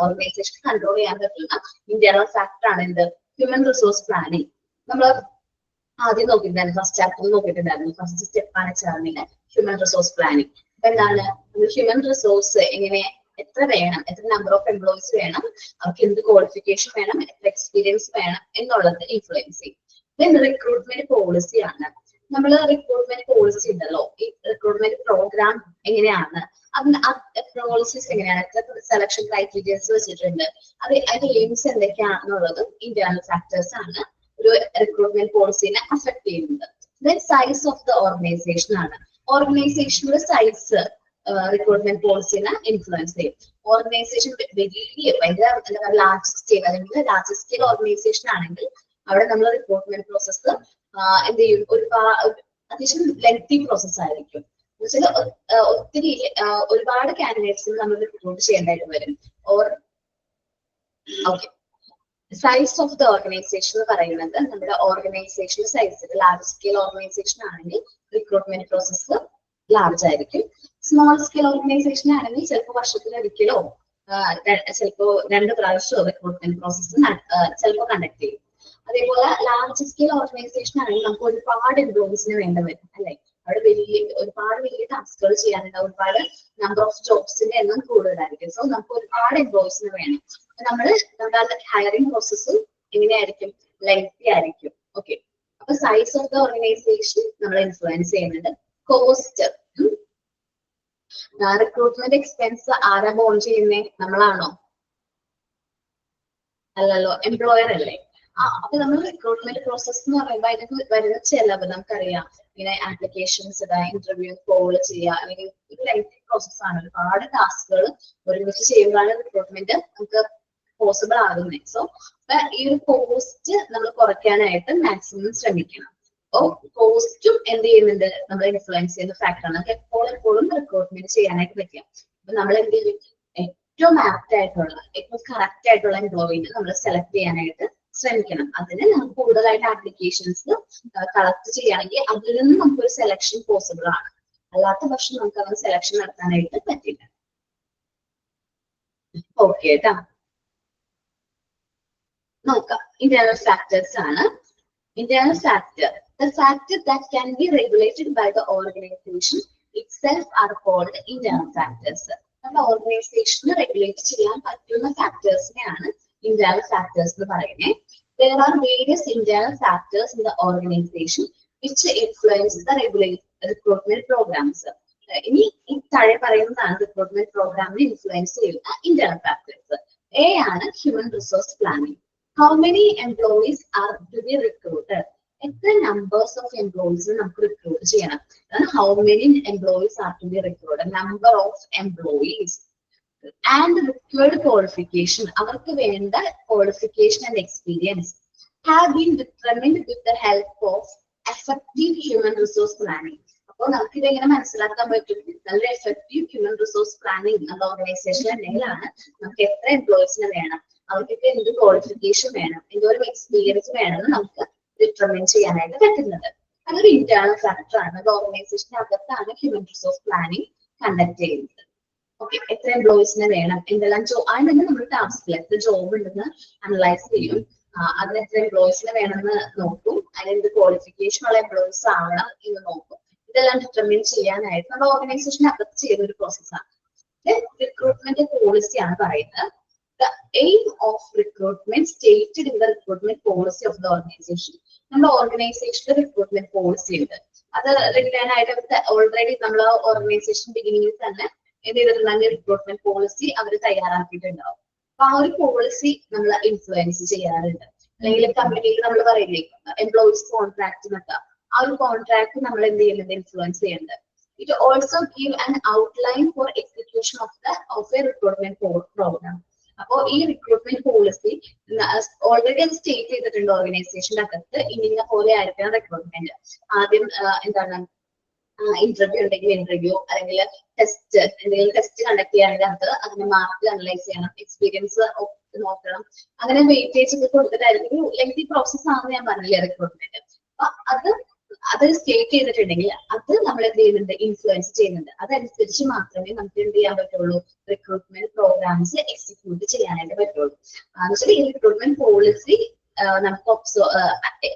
ഓർഗനൈസേഷൻ കൺട്രോൾ ചെയ്യാൻ പറ്റുന്ന ഇന്റേണൽ ഫാക്ടർ ആണ് എന്ത്, ഹ്യൂമൻ റിസോഴ്സ് പ്ലാനിങ്. നമ്മൾ ആദ്യം നോക്കിയിട്ടുണ്ടായിരുന്നു, ഫസ്റ്റ് ചാപ്റ്ററിൽ നോക്കിയിട്ടുണ്ടായിരുന്നു. ഫസ്റ്റ് സ്റ്റെപ്പാണ് ചേർന്നില്ല ഹ്യൂമൻ റിസോഴ്സ് പ്ലാനിങ്. അപ്പൊ എന്താണ് ഹ്യൂമൻ റിസോഴ്സ്, എങ്ങനെ, എത്ര വേണം, എത്ര നമ്പർ ഓഫ് എംപ്ലോയീസ് വേണം, അവർക്ക് എന്ത് ക്വാളിഫിക്കേഷൻ വേണം, എത്ര എക്സ്പീരിയൻസ് വേണം എന്നുള്ളത് ഇൻഫ്ലുവൻസ് ചെയ്യും. റിക്രൂട്ട്മെന്റ് പോളിസിയാണ്. നമ്മൾ റിക്രൂട്ട്മെന്റ് പോളിസി ഉണ്ടല്ലോ, ഈ റിക്രൂട്ട്മെന്റ് പ്രോഗ്രാം എങ്ങനെയാണ്, അതിന്റെ പോളിസീസ് എങ്ങനെയാണ്, എത്ര സെലക്ഷൻ ക്രൈറ്റീരിയസ് വെച്ചിട്ടുണ്ട്, അതിന്റെ എയിംസ് എന്തൊക്കെയാണെന്നുള്ളതും ഇന്റേണൽ ഫാക്ടേഴ്സ് ആണ് ഒരു റിക്രൂട്ട്മെന്റ് പോളിസിനെ അഫക്ട് ചെയ്യുന്നത്. Then size of the organisation ആണ്. ഓർഗനൈസേഷന്റെ സൈസ് റിക്രൂട്ട്മെന്റ് പോളിസിനെ ഇൻഫ്ലുവൻസ് ചെയ്യും. ഓർഗനൈസേഷൻ ഭയങ്കര ലാർജ് സ്കെയിൽ അല്ലെങ്കിൽ ലാർജ് സ്കെയിൽ ഓർഗനൈസേഷൻ ആണെങ്കിൽ അവിടെ നമ്മൾ റിക്രൂട്ട്മെന്റ് പ്രോസസ്സ് എന്ത് ചെയ്യും, അത്യാവശ്യം ലെങ്തി പ്രോസസ് ആയിരിക്കും. ഒത്തിരി ഒരുപാട് കാൻഡിഡേറ്റ്സിന് നമ്മൾ റിക്രൂട്ട് ചെയ്യേണ്ടതായിട്ട് വരും. Okay, size of the organisation എന്ന് പറയുന്നത് നമ്മുടെ organisation size large scale organisation ആണെങ്കിൽ റിക്രൂട്ട്മെന്റ് പ്രോസസ്സ് ലാർജ് ആയിരിക്കും. സ്മോൾ സ്കെയിൽ ഓർഗനൈസേഷൻ ആണെങ്കിൽ ചിലപ്പോൾ വർഷത്തിലൊരിക്കലോ ചിലപ്പോ 2 പ്രാവശ്യമോ റിക്രൂട്ട്മെന്റ് പ്രോസസ്സ് ചിലപ്പോൾ കണ്ടക്ട് ചെയ്യും. അതേപോലെ ലാർജ് സ്കെയിൽ ഓർഗനൈസേഷൻ ആണെങ്കിൽ നമുക്ക് ഒരുപാട് എംപ്ലോയീസിന് വേണ്ട വരും അല്ലെ. അവിടെ ഒരുപാട് വലിയ ടാസ്കുകൾ ചെയ്യാനുണ്ടാവും, ഒരുപാട് നമ്പർ ഓഫ് ജോബ്സിന്റെ എണ്ണം കൂടുതലായിരിക്കും. സോ നമുക്ക് ഒരുപാട് എംപ്ലോയീസിന് വേണം. നമ്മുടെ ഹയറിംഗ് പ്രോസസ്സ് എങ്ങനെയായിരിക്കും, ലെങ്തി ആയിരിക്കും. ഓക്കെ, അപ്പൊ സൈസ് ഓഫ് ദ ഓർഗനൈസേഷൻ നമ്മൾ ഇൻഫ്ലുവൻസ് ചെയ്യുന്നുണ്ട്. കോസ്റ്റ്, റിക്രൂട്ട്മെന്റ് എക്സ്പെൻസ് ആരാ ബോൺ ചെയ്യുന്നേ, നമ്മളാണോ? അല്ലല്ലോ, എംപ്ലോയർ അല്ലേ. അപ്പൊ നമ്മൾ റിക്രൂട്ട്മെന്റ് പ്രോസസ് എന്ന് പറയുമ്പോൾ അതിന് വരുന്ന ചെലവ് നമുക്കറിയാം. ഇങ്ങനെ ആപ്ലിക്കേഷൻസ് ഇടാ, ഇന്റർവ്യൂ കോൾ ചെയ്യുക, അല്ലെങ്കിൽ ഒരു ലെങ്തി പ്രോസസ് ആണ്. ഒരുപാട് ടാസ്കുകൾ ഒരുമിച്ച് ചെയ്യുമ്പോഴാണ് റിക്രൂട്ട്മെന്റ് നമുക്ക് പോസിബിൾ ആകുന്നത്. സോ ഈ ഒരു കോസ്റ്റ് നമ്മൾ കുറയ്ക്കാനായിട്ട് മാക്സിമം ശ്രമിക്കണം. അപ്പോ കോസ്റ്റും എന്ത് ചെയ്യുന്നുണ്ട്, നമ്മൾ ഇൻഫ്ലുവൻസ് ചെയ്യുന്ന ഫാക്ടറാണ്. നമുക്ക് എപ്പോഴും റിക്രൂട്ട്മെന്റ് ചെയ്യാനായിട്ട് പറ്റും. അപ്പൊ നമ്മൾ എന്ത് ചെയ്യും, ഏറ്റവും ആപ്റ്റ് ആയിട്ടുള്ള ഏറ്റവും കറക്റ്റ് ആയിട്ടുള്ള എംപ്ലോയിനെ നമ്മൾ സെലക്ട് ചെയ്യാനായിട്ട് ശ്രമിക്കണം. അതിന് നമുക്ക് കൂടുതലായിട്ട് ആപ്ലിക്കേഷൻസ് കളക്ട് ചെയ്യുകയാണെങ്കിൽ അതിൽ നിന്ന് നമുക്കൊരു സെലക്ഷൻ പോസിബിൾ ആണ്. അല്ലാത്ത പക്ഷം നമുക്ക് അത് സെലക്ഷൻ നടത്താനായിട്ട് പറ്റില്ല. ഓക്കെ കേട്ടാ, നോക്കാം. ഇന്റേണൽ ഫാക്ടേഴ്സ് ആണ്. Internal factor, the factor that can be regulated by the organization itself are called internal factors. നമ്മുടെ ഓർഗനൈസേഷന് റെഗുലേറ്റ് ചെയ്യാൻ പറ്റുന്ന ഫാക്ടേഴ്സിനെയാണ് ഇന്റേണൽ ഫാക്ടേഴ്സ് എന്ന് പറയുന്നത്. There are various internal factors in the organization which influence the recruitment programs. ഇനി ഈ താഴെ പറയുന്നതാണ് റിക്രൂട്ട്മെന്റ് പ്രോഗ്രാമിനെ ഇൻഫ്ലുവൻസ് ചെയ്യുന്ന ഇന്റേണൽ ഫാക്ടേഴ്സ്. എ ആണ് human resource planning. How many employees are to be recruited? എത്ര നമ്പേഴ്സ് ഓഫ് എംപ്ലോയീസ് നമുക്ക് recruit ചെയ്യണം. How many employees are to be recruited, number of employees. And required qualification, അവർക്ക് വേണ്ട qualification and experience have been determined with the help of effective human resource planning. അപ്പോൾ നമുക്ക് ഇതെങ്ങനെ മനസ്സിലാക്കാൻ പറ്റും, നല്ല എഫക്റ്റീവ് ഹ്യൂമൻ റിസോഴ്സ് പ്ലാനിംഗ് നമ്മുടെ organization ഉണ്ടെങ്കിലാണ് നമുക്ക് എത്ര എംപ്ലോയീസിന് വേണം, അവർക്കൊക്കെ എന്ത് ക്വാളിഫിക്കേഷൻ വേണം, എന്തോരം എക്സ്പീരിയൻസ് വേണമെന്ന് നമുക്ക് ഡിറ്റർമിൻ ചെയ്യാനായിട്ട് പറ്റുന്നത്. അതൊരു ഇന്റേണൽ ഫാക്ടർ ആണ്. ഓർഗനൈസേഷന്റെ അകത്താണ് ഹ്യൂമൻ റിസോഴ്സ് പ്ലാനിംഗ് കണ്ടക്ട് ചെയ്യുന്നത്. ഓക്കെ, എത്ര എംപ്ലോയീസിനെ വേണം, എന്തെല്ലാം അതിന് നമ്മൾ ടാസ്കിൽ എത്ര ജോബ് ഉണ്ടെന്ന് അനലൈസ് ചെയ്യും. അതിന് എത്ര എംപ്ലോയീസിനെ വേണമെന്ന് നോക്കും, അതിനെന്ത് ക്വാളിഫിക്കേഷൻ ഉള്ള എംപ്ലോയീസ് ആവണം എന്ന് നോക്കും. ഇതെല്ലാം ഡിറ്റർമിൻ ചെയ്യാനായിട്ട് നമ്മുടെ ഓർഗനൈസേഷന് അകത്ത് ചെയ്യുന്ന ഒരു പ്രോസസ്സാണ്. റിക്രൂട്ട്മെന്റ് പോളിസിയാണ് പറയുന്നത്. The aim of recruitment stated in the recruitment policy of the organization. നമ്മുടെ ഓർഗനൈസേഷന്റെ റിക്രൂട്ട്മെന്റ് പോളിസി ഉണ്ട്. അത് റിട്ടേൺ ആയിട്ട് ഓൾറെഡി നമ്മൾ ഓർഗനൈസേഷൻ ബിഗിനിങ്ങിൽ തന്നെ എന്ത് ചെയ്തിട്ടുണ്ടെങ്കിൽ റിക്രൂട്ട്മെന്റ് പോളിസി അവർ തയ്യാറാക്കിയിട്ടുണ്ടാവും. അപ്പൊ ആ ഒരു പോളിസി നമ്മൾ ഇൻഫ്ലുവൻസ് ചെയ്യാറുണ്ട്. അല്ലെങ്കിൽ കമ്പനിയിൽ നമ്മൾ പറയില്ലേ എംപ്ലോയീസ് കോൺട്രാക്ട് എന്നൊക്കെ, ആ ഒരു കോൺട്രാക്ട് നമ്മൾ എന്ത് ചെയ്യുന്നുണ്ട്, ഇൻഫ്ലുവൻസ് ചെയ്യുന്നുണ്ട്. It also give an outline for execution of a recruitment program. അപ്പോ ഈ റിക്രൂട്ട്മെന്റ് പോളിസി ഓൾറെഡി അത് സ്റ്റേറ്റ് ചെയ്തിട്ടുണ്ട് ഓർഗനൈസേഷന്റെ അകത്ത്. ഇന്ന പോലെ ആയിരിക്കണം റിക്രൂട്ട്മെന്റ്. ആദ്യം എന്താണ് ഇന്റർവ്യൂ ഉണ്ടെങ്കിൽ ഇന്റർവ്യൂ, അല്ലെങ്കിൽ ടെസ്റ്റ്, എന്തെങ്കിലും ടെസ്റ്റ് കണ്ടക്ട് ചെയ്യാണെങ്കിൽ അതിന് മാർക്ക് അനലൈസ് ചെയ്യണം, എക്സ്പീരിയൻസ് നോക്കണം. അങ്ങനെ വെയിറ്റേജ് ഒക്കെ കൊടുത്തിട്ടായിരിക്കും. ലെങ്തി പ്രോസസ് ആണെന്ന് ഞാൻ പറഞ്ഞില്ലേ റിക്രൂട്ട്മെന്റ്. അപ്പൊ അത് സ്റ്റേറ്റ് ചെയ്തിട്ടുണ്ടെങ്കിൽ അത് നമ്മൾ എന്ത് ചെയ്യുന്നുണ്ട്, ഇൻഫ്ലുവൻസ് ചെയ്യുന്നുണ്ട്. അതനുസരിച്ച് മാത്രമേ നമുക്ക് എന്ത് ചെയ്യാൻ പറ്റുള്ളൂ, റിക്രൂട്ട്മെന്റ് പ്രോഗ്രാംസ് എക്സിക്യൂട്ട് ചെയ്യാനായിട്ട് പറ്റുള്ളൂ. എന്നുവെച്ചാൽ ഈ റിക്രൂട്ട്മെന്റ് പോളിസി നമുക്ക്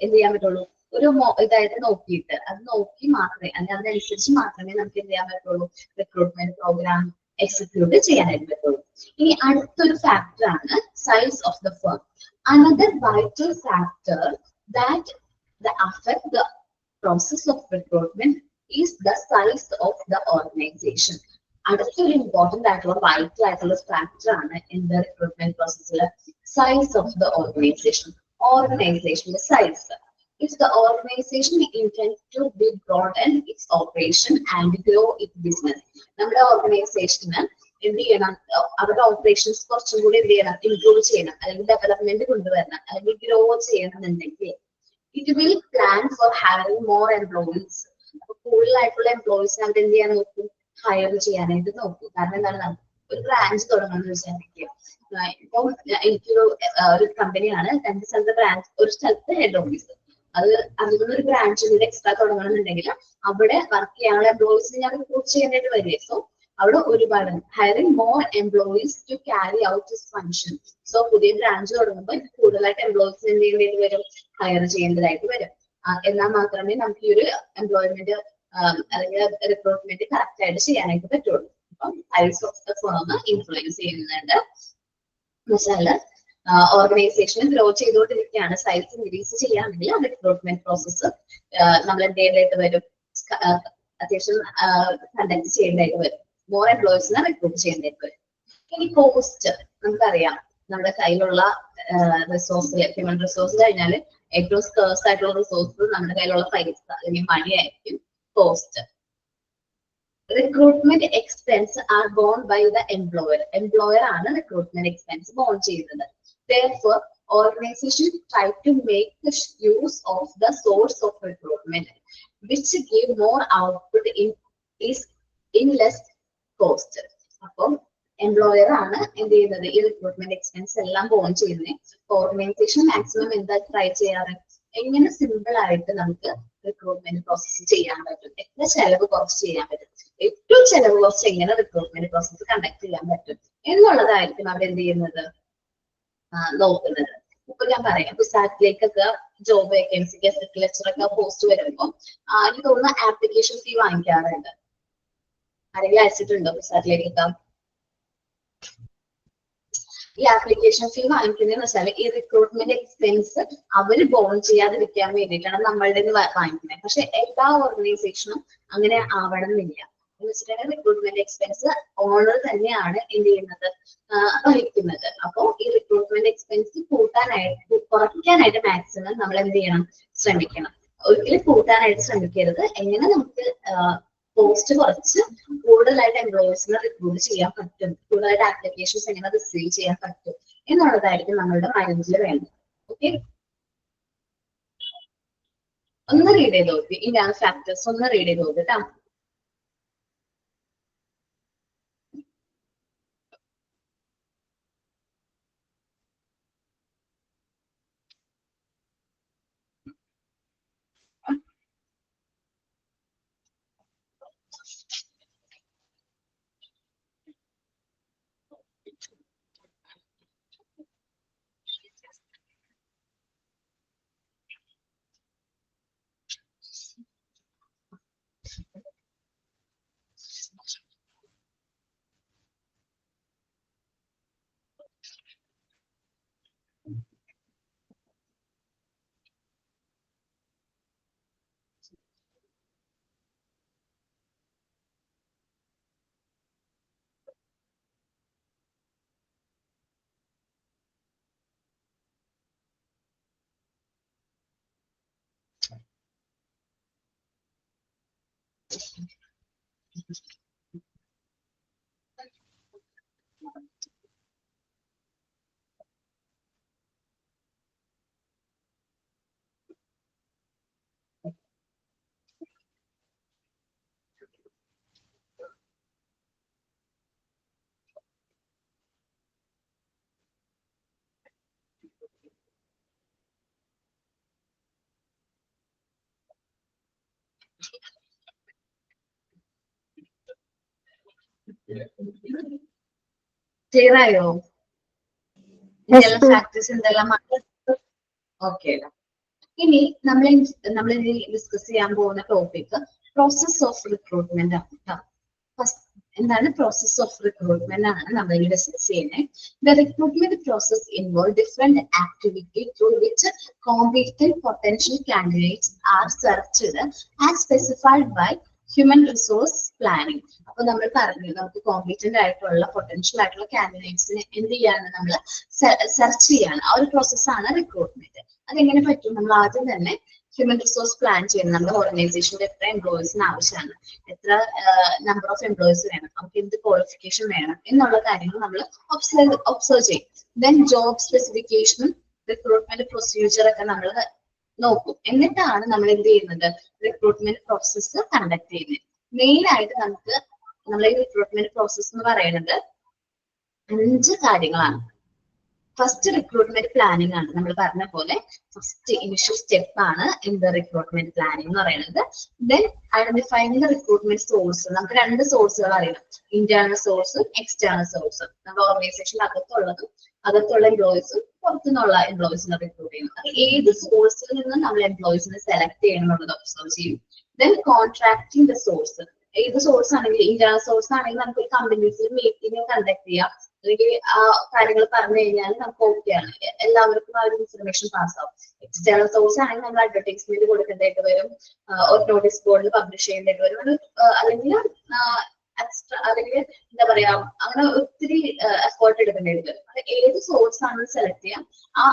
എന്ത് ചെയ്യാൻ പറ്റുള്ളൂ, ഒരു ഇതായിട്ട് നോക്കിയിട്ട് അത് നോക്കി മാത്രമേ, അല്ലെങ്കിൽ അതിനനുസരിച്ച് മാത്രമേ നമുക്ക് എന്ത് ചെയ്യാൻ പറ്റുള്ളൂ, റിക്രൂട്ട്മെന്റ് പ്രോഗ്രാം എക്സിക്യൂട്ട് ചെയ്യാനായിട്ട് പറ്റുള്ളൂ. ഇനി അടുത്തൊരു ഫാക്ടർ ആണ് size of the firm. Another vital factor that affect the process of recruitment is the size of the organization. അടുത്തൊരു ഇമ്പോർട്ടന്റ് ആയിട്ടുള്ള വൈറ്റൽ ആയിട്ടുള്ള ഫാക്ടർ ആണ് in the recruitment process size of the organization. Organizational size. If the organization intends to be broaden its operation and grow its business, നമ്മുടെ ഓർഗനൈസേഷന് എന്ത് ചെയ്യണം, അവരുടെ operations കുറച്ചും കൂടി എന്ത് ചെയ്യണം, ഇംപ്രൂവ് ചെയ്യണം, അല്ലെങ്കിൽ ഡെവലപ്മെന്റ് കൊണ്ടുവരണം, അല്ലെങ്കിൽ ഗ്രോ ചെയ്യണമെന്നുണ്ടെങ്കിൽ it will plan for hiring more employees. അപ്പൊ കൂടുതലായിട്ടുള്ള എംപ്ലോയീസിനെ അവർ എന്ത് ചെയ്യാൻ നോക്കും, ഹയർ ചെയ്യാനായിട്ട് നോക്കും. കാരണം എന്താണ്, ഒരു ബ്രാഞ്ച് തുടങ്ങണമെന്ന് വിചാരിക്കുക. ഇപ്പം ഒരു കമ്പനിയാണ്, 2 സ്ഥലത്തെ ബ്രാഞ്ച്, ഒരു സ്ഥലത്ത് ഹെഡ് ഓഫീസ്, അത് അതിൽ ഒരു ബ്രാഞ്ച് കൂടി എക്സ്ട്രാ തുടങ്ങണമെന്നുണ്ടെങ്കിൽ അവിടെ വർക്ക് ചെയ്യാനുള്ള എംപ്ലോയീസിനെ ഞാൻ റിക്രൂട്ട് ചെയ്യാനായിട്ട് വരിക. സോ അവിടെ ഒരുപാട് hiring more employees to carry out this function. So പുതിയ ബ്രാഞ്ച് തുടങ്ങുമ്പോൾ കൂടുതലായിട്ട് എംപ്ലോയീസിന് എന്ത് ചെയ്യേണ്ടി വരും, ഹയർ ചെയ്യേണ്ടതായിട്ട് വരും. എന്നാൽ മാത്രമേ നമുക്ക് ഈ ഒരു എംപ്ലോയ്മെന്റ് അല്ലെങ്കിൽ റിക്രൂട്ട്മെന്റ് കറക്റ്റ് ആയിട്ട് ചെയ്യാനായിട്ട് പറ്റുള്ളൂ. അപ്പം size of the firm influence ചെയ്യുന്നുണ്ട്. എന്നുവെച്ചാല് ഓർഗനൈസേഷൻ ഗ്രോ ചെയ്തുകൊണ്ടിരിക്കുകയാണ്, സൈസ് ഇൻക്രീസ് ചെയ്യാണെങ്കിൽ റിക്രൂട്ട്മെന്റ് പ്രോസസ്സ് നമ്മൾ എന്ത് ചെയ്യേണ്ടതായിട്ട് വരും, അത്യാവശ്യം കണ്ടക്ട് ചെയ്യേണ്ടതായിട്ട് വരും, മോർ എംപ്ലോയീസിനെ റിക്രൂട്ട് ചെയ്യേണ്ടതായിട്ട് വരും. ഇനി കോസ്റ്റ് നമുക്കറിയാം, നമ്മുടെ കയ്യിലുള്ള റിസോഴ്സ്, ഹ്യൂമൻ റിസോഴ്സ് കഴിഞ്ഞാൽ ഏറ്റവും സ്കേഴ്സ് ആയിട്ടുള്ള റിസോഴ്സ് നമ്മുടെ കയ്യിലുള്ള പൈസ അല്ലെങ്കിൽ മണി ആയിരിക്കും cost. Recruitment expense are borne by the employer. Employer ആണ് റിക്രൂട്ട്മെന്റ് എക്സ്പെൻസ് ബോൺ ചെയ്യുന്നത്. Therefore, organization try to make the use of the source of recruitment, which give more output in less cost. അപ്പം employer ആണ് എന്ത് ചെയ്യുന്നത്, ഈ recruitment expense എല്ലാം bone ചെയ്യുന്നത്. Organisation maximum എന്താ ട്രൈ ചെയ്യാറ്, എങ്ങനെ സിമ്പിൾ ആയിട്ട് നമുക്ക് റിക്രൂട്ട്മെന്റ് പ്രോസസ് ചെയ്യാൻ പറ്റും, എത്ര ചെലവ് കുറച്ച് ചെയ്യാൻ പറ്റും, ഏറ്റവും ചെലവ് കുറച്ച് എങ്ങനെ റിക്രൂട്ട്മെന്റ് പ്രോസസ് കണ്ടക്ട് ചെയ്യാൻ പറ്റും എന്നുള്ളതായിരിക്കും അവർ എന്ത് ചെയ്യുന്നത്, നോക്കുന്നത്. ഇപ്പൊ ഞാൻ പറയാം, സാറ്റിലേക്കൊക്കെ ജോബ് വേക്കൻസിക്ക് അസിസ്റ്റന്റ് ലെക്ചറൊക്കെ പോസ്റ്റ് വരുമ്പോൾ എനിക്ക് തോന്നുന്ന ആപ്ലിക്കേഷൻ ഫീ വാങ്ങിക്കാറുണ്ട്. ആരെങ്കിലും അയച്ചിട്ടുണ്ടോ സാറ്റിലേക്കൊക്കെ? ഈ ആപ്ലിക്കേഷൻ ഫീ വാങ്ങിക്കുന്നതെന്ന് വെച്ചാൽ ഈ റിക്രൂട്ട്മെന്റ് എക്സ്പെൻസ് അവര് ബോൺ ചെയ്യാതിരിക്കാൻ വേണ്ടിയിട്ടാണ് നമ്മളുടെ വാങ്ങിക്കുന്നത്. പക്ഷെ എല്ലാ ഓർഗനൈസേഷനും അങ്ങനെ ആവണമെന്നില്ല. എന്ന് വെച്ചിട്ടുണ്ടെങ്കിൽ റിക്രൂട്ട്മെന്റ് എക്സ്പെൻസ് ഓണർ തന്നെയാണ് എന്ത് ചെയ്യുന്നത്, വഹിക്കുന്നത്. അപ്പോൾ ഈ റിക്രൂട്ട്മെന്റ് എക്സ്പെൻസ് കുറയ്ക്കാനായിട്ട് മാക്സിമം നമ്മൾ എന്ത് ചെയ്യണം, ശ്രമിക്കണം. ഒരിക്കലും കൂട്ടാനായിട്ട് ശ്രമിക്കരുത്. എങ്ങനെ നമുക്ക് കോസ്റ്റ് കുറച്ച് കൂടുതലായിട്ട് എംപ്ലോയീസിനെ റിക്രൂട്ട് ചെയ്യാൻ പറ്റും, കൂടുതലായിട്ട് ആപ്ലിക്കേഷൻസ് എങ്ങനെ റിസീവ് ചെയ്യാൻ പറ്റും എന്നുള്ളതായിരിക്കും നമ്മളുടെ മൈൻഡിൽ വേണ്ടത്. ഓക്കെ, ഒന്ന് റീഡ് ചെയ്ത് നോക്കി, ഇതാണ് ഫാക്ടേഴ്സ്, ഒന്ന് റീഡ് ചെയ്ത് നോക്കി കേട്ടോ. ക്ലിയർ ആയോ? ഫാക്ടേഴ്സ് എന്തെല്ലാം? ഓക്കെ. ഇനി നമ്മൾ ഡിസ്കസ് ചെയ്യാൻ പോകുന്ന ടോപ്പിക് പ്രോസസ് ഓഫ് റിക്രൂട്ട്മെന്റ് ആണ്. എന്താണ് പ്രോസസ് ഓഫ് റിക്രൂട്ട്മെന്റ് ആണ് നമ്മൾ ഡിസ്കസ് ചെയ്യുന്നത്. The recruitment process involve different activity through which competent potential candidates are searched as specified by human resource planning. അപ്പൊ നമ്മൾ പറഞ്ഞു നമുക്ക് കോമ്പീറ്റന്റ് ആയിട്ടുള്ള പൊട്ടൻഷ്യൽ ആയിട്ടുള്ള കാൻഡിഡേറ്റ്സിനെ എന്ത് ചെയ്യാണ്, നമ്മൾ സെർച്ച് ചെയ്യാണ്. ആ ഒരു പ്രോസസ്സാണ് റിക്രൂട്ട്മെന്റ്. അതെങ്ങനെ പറ്റും? നമ്മൾ ആദ്യം തന്നെ ഹ്യൂമൻ റിസോഴ്സ് പ്ലാൻ ചെയ്യണം. നമ്മുടെ ഓർഗനൈസേഷനിൽ എത്ര എംപ്ലോയീസിന് ആവശ്യമാണ്, എത്ര നമ്പർ ഓഫ് എംപ്ലോയീസ് വേണം, നമുക്ക് എന്ത് ക്വാളിഫിക്കേഷൻ വേണം എന്നുള്ള കാര്യങ്ങൾ നമ്മൾ ഒബ്സർവ് ചെയ്യും. ദെൻ ജോബ് സ്പെസിഫിക്കേഷനും റിക്രൂട്ട്മെന്റ് പ്രൊസീജിയർ ഒക്കെ നമ്മൾ നോക്കും. എന്നിട്ടാണ് നമ്മൾ എന്ത് ചെയ്യുന്നത്, റിക്രൂട്ട്മെന്റ് പ്രോസസ്സ് കണ്ടക്ട് ചെയ്യുന്നത്. മെയിൻ ആയിട്ട് നമുക്ക് നമ്മളെ റിക്രൂട്ട്മെന്റ് പ്രോസസ് എന്ന് പറയുന്നത് 5 കാര്യങ്ങളാണ്. ഫസ്റ്റ് റിക്രൂട്ട്മെന്റ് പ്ലാനിങ് ആണ്. നമ്മൾ പറഞ്ഞ പോലെ ഫസ്റ്റ് ഇനിഷ്യൽ സ്റ്റെപ്പ് ആണ് എന്ത് റിക്രൂട്ട്മെന്റ് പ്ലാനിങ് എന്ന് പറയുന്നത്. Then identifying the recruitment source. നമുക്ക് 2 സോഴ്സുകൾ അറിയണം, ഇന്റേണൽ സോഴ്സും എക്സ്റ്റേണൽ സോഴ്സും. നമ്മുടെ ഓർഗനൈസേഷനിൽ അകത്തുള്ള എംപ്ലോയീസും പുറത്തുനിന്നുള്ള എംപ്ലോയീസിനെ റിക്രൂട്ട് ചെയ്യുന്നത്. അത് ഏത് സോഴ്സിൽ നിന്ന് നമ്മൾ എംപ്ലോയീസിനെ സെലക്ട് ചെയ്യണം എന്നുള്ളത് ഒബ്സർവ് ചെയ്യും. Then contracting the source. ഏത് സോഴ്സ് ആണെങ്കിൽ, ഇന്റേണൽ സോഴ്സ് ആണെങ്കിൽ നമുക്ക് ഒരു കമ്പനീസിൽ മീറ്റിംഗ് കണ്ടക്ട് ചെയ്യാം, അല്ലെങ്കിൽ ആ കാര്യങ്ങൾ പറഞ്ഞു കഴിഞ്ഞാൽ നമുക്ക് ഓക്കെയാണ്, എല്ലാവർക്കും ആ ഒരു ഇൻഫർമേഷൻ പാസ് ആവും. എക്സ്റ്റേണൽ സോഴ്സ് ആണെങ്കിൽ നമ്മൾ അഡ്വർടൈസ്മെന്റ് കൊടുക്കേണ്ടതായിട്ട് വരും, ഒരു നോട്ടീസ് ബോർഡിൽ പബ്ലിഷ് ചെയ്യേണ്ടതായിട്ട് വരും, അല്ലെങ്കിൽ എക്സ്ട്രാ, അല്ലെങ്കിൽ എന്താ പറയാ, അങ്ങനെ ഒത്തിരി എഫേർട്ട് എടുക്കേണ്ടതായിട്ട് വരും. അത് ഏത് സോഴ്സ് ആണെന്ന് സെലക്ട് ചെയ്യാം, ആ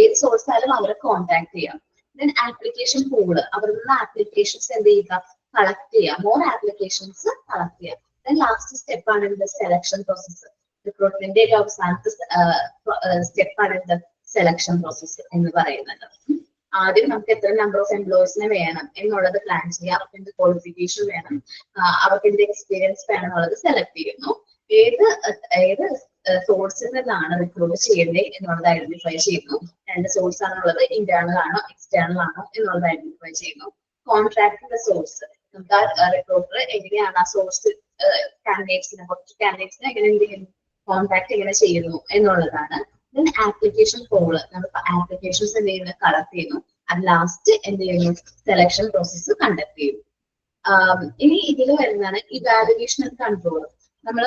ഏത് സോഴ്സ് ആയാലും അവരെ കോൺടാക്ട് ചെയ്യാം. ദെൻ ആപ്ലിക്കേഷൻ പൂള്, അവരിൽ നിന്ന് ആപ്ലിക്കേഷൻസ് എന്ത് ചെയ്യുക, കളക്ട് ചെയ്യുക, മോർ ആപ്ലിക്കേഷൻസ് കളക്ട് ചെയ്യുക. ദെൻ ലാസ്റ്റ് സ്റ്റെപ്പ് ആണ് ഇത് സെലക്ഷൻ പ്രോസസ്സ്. റിക്രൂട്ട്മെന്റ് അവസാനത്തെ സ്റ്റെപ്പാണ് എന്ത്, സെലക്ഷൻ പ്രോസസ്സ് എന്ന് പറയുന്നത്. ആദ്യം നമുക്ക് എത്ര നമ്പർ ഓഫ് എംപ്ലോയീസിനെ വേണം എന്നുള്ളത് പ്ലാൻ ചെയ്യുക, അവർക്ക് എന്ത് ക്വാളിഫിക്കേഷൻ വേണം, അവർക്ക് എന്ത് എക്സ്പീരിയൻസ് വേണം എന്നുള്ളത് സെലക്ട് ചെയ്യുന്നു. ഏത് സോഴ്സിൽ നിന്നാണ് റിക്രൂട്ട് ചെയ്യേണ്ടത് എന്നുള്ളത് ഐഡന്റിഫൈ ചെയ്യുന്നു. 2 സോഴ്സ് ആണുള്ളത്, ഇന്റേണൽ ആണോ എക്സ്റ്റേണൽ ആണോ എന്നുള്ളത് ഐഡന്റിഫൈ ചെയ്യുന്നു. കോൺട്രാക്ട് സോഴ്സ്, നമുക്ക് ആ റിക്രൂട്ടർ എങ്ങനെയാണ് ആ സോഴ്സ് കാൻഡിഡേറ്റ്സിനെ എങ്ങനെ എന്ത് ചെയ്യുന്നു, കോൺടാക്ട് എങ്ങനെ ചെയ്യുന്നു എന്നുള്ളതാണ്. ദെൻ ആപ്ലിക്കേഷൻ പോള്, നമ്മൾ ആപ്ലിക്കേഷൻസ് എന്ത് ചെയ്യുന്നു, കളക്ട് ചെയ്യുന്നു. അത് ലാസ്റ്റ് എന്ത് ചെയ്യുന്നു, സെലക്ഷൻ പ്രോസസ്സ് കണ്ടക്ട് ചെയ്യുന്നു. ഇനി ഇതിൽ വരുന്നതാണ് ഇവാലുവേഷൻ ആൻഡ് കൺട്രോൾ. നമ്മൾ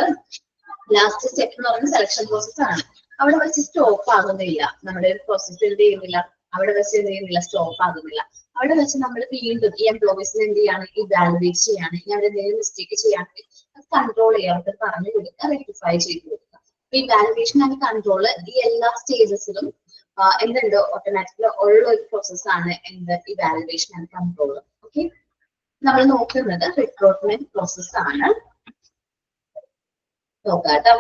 ലാസ്റ്റ് സ്റ്റെപ്പ് എന്ന് പറയുന്നത് സെലക്ഷൻ പ്രോസസ് ആണ്. അവിടെ വെച്ച് സ്റ്റോപ്പ് ആകുന്നില്ല, നമ്മുടെ ഒരു പ്രോസസ് എന്ത് ചെയ്യുന്നില്ല, അവിടെ വെച്ച് എന്ത് ചെയ്യുന്നില്ല, സ്റ്റോപ്പ് ആകുന്നില്ല. അവിടെ വെച്ച് നമ്മൾ വീണ്ടും ഈ എംപ്ലോയീസിനെ എന്ത് ചെയ്യാണ്, ഇവാലുവേറ്റ് ചെയ്യാണ്. ഇനി അവിടെ എന്തെങ്കിലും മിസ്റ്റേക്ക് ചെയ്യുകയാണെങ്കിൽ അത് കൺട്രോൾ ചെയ്യുക, അവർക്ക് പറഞ്ഞു കൊടുക്കുക, റെക്ടിഫൈ ചെയ്ത് കൊടുക്കുക. ഇവാലുവേഷൻ ആൻഡ് കൺട്രോൾ ഈ എല്ലാ സ്റ്റേജസിലും എന്തുണ്ട്, ഓട്ടോമാറ്റിക്കലി ഉള്ള ഒരു പ്രോസസ്സാണ് എന്ത്, ഇവാലുവേഷൻ ആൻഡ് കൺട്രോൾ. ഓക്കെ, നമ്മൾ നോക്കുന്നത് റിക്രൂട്ട്മെന്റ് പ്രോസസ് ആണ്. നോക്കാട്ടോ.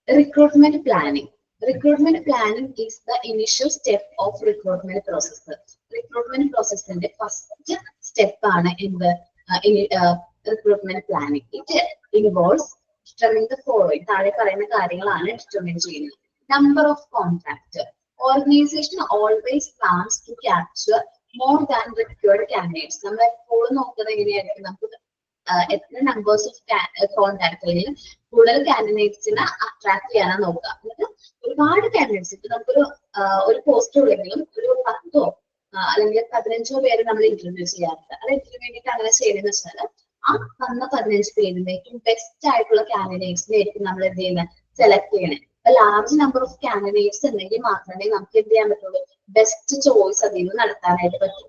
Recruitment planning. Recruitment planning is the initial step of recruitment process. Recruitment process in the first step in the recruitment planning. It involves determining the following. Number of contractors. Organization always plans to capture more than required candidates. എത്ര numbers of contact കൂടുതൽ കാൻഡിഡേറ്റ്സിനെ attract ചെയ്യാനാണ് നോക്കുക. എന്നിട്ട് ഒരുപാട് candidates, ഇപ്പൊ നമുക്കൊരു post ഉള്ളെങ്കിലും ഒരു 10 അല്ലെങ്കിൽ 15 പേര് നമ്മൾ ഇന്റർവ്യൂ ചെയ്യാറുണ്ട്. അത് എന്തിനു വേണ്ടിയിട്ട് അങ്ങനെ ചെയ്യുന്നതെന്ന് വെച്ചാൽ ആ വന്ന 15 പേരിലേക്കും ബെസ്റ്റ് ആയിട്ടുള്ള കാൻഡിഡേറ്റ്സിനെ ആയിരിക്കും നമ്മൾ എന്ത് ചെയ്യുന്നത്, സെലക്ട് ചെയ്യണേ. ലാർജ് നമ്പർ ഓഫ് കാൻഡിഡേറ്റ്സ് ഉണ്ടെങ്കിൽ മാത്രമേ നമുക്ക് എന്ത് ചെയ്യാൻ പറ്റുള്ളൂ, ബെസ്റ്റ് ചോയ്സ് അതിൽ നിന്ന് നടത്താനായിട്ട് പറ്റും.